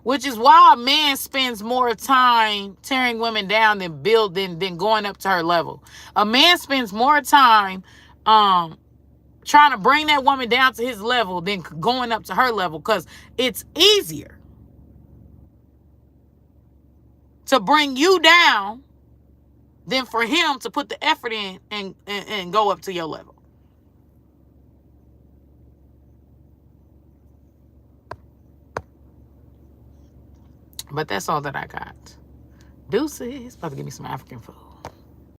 S1: Which is why a man spends more time tearing women down than going up to her level. A man spends more time trying to bring that woman down to his level than going up to her level because it's easier to bring you down than for him to put the effort in and go up to your level. But that's all that I got. Deuces. About to give me some African food.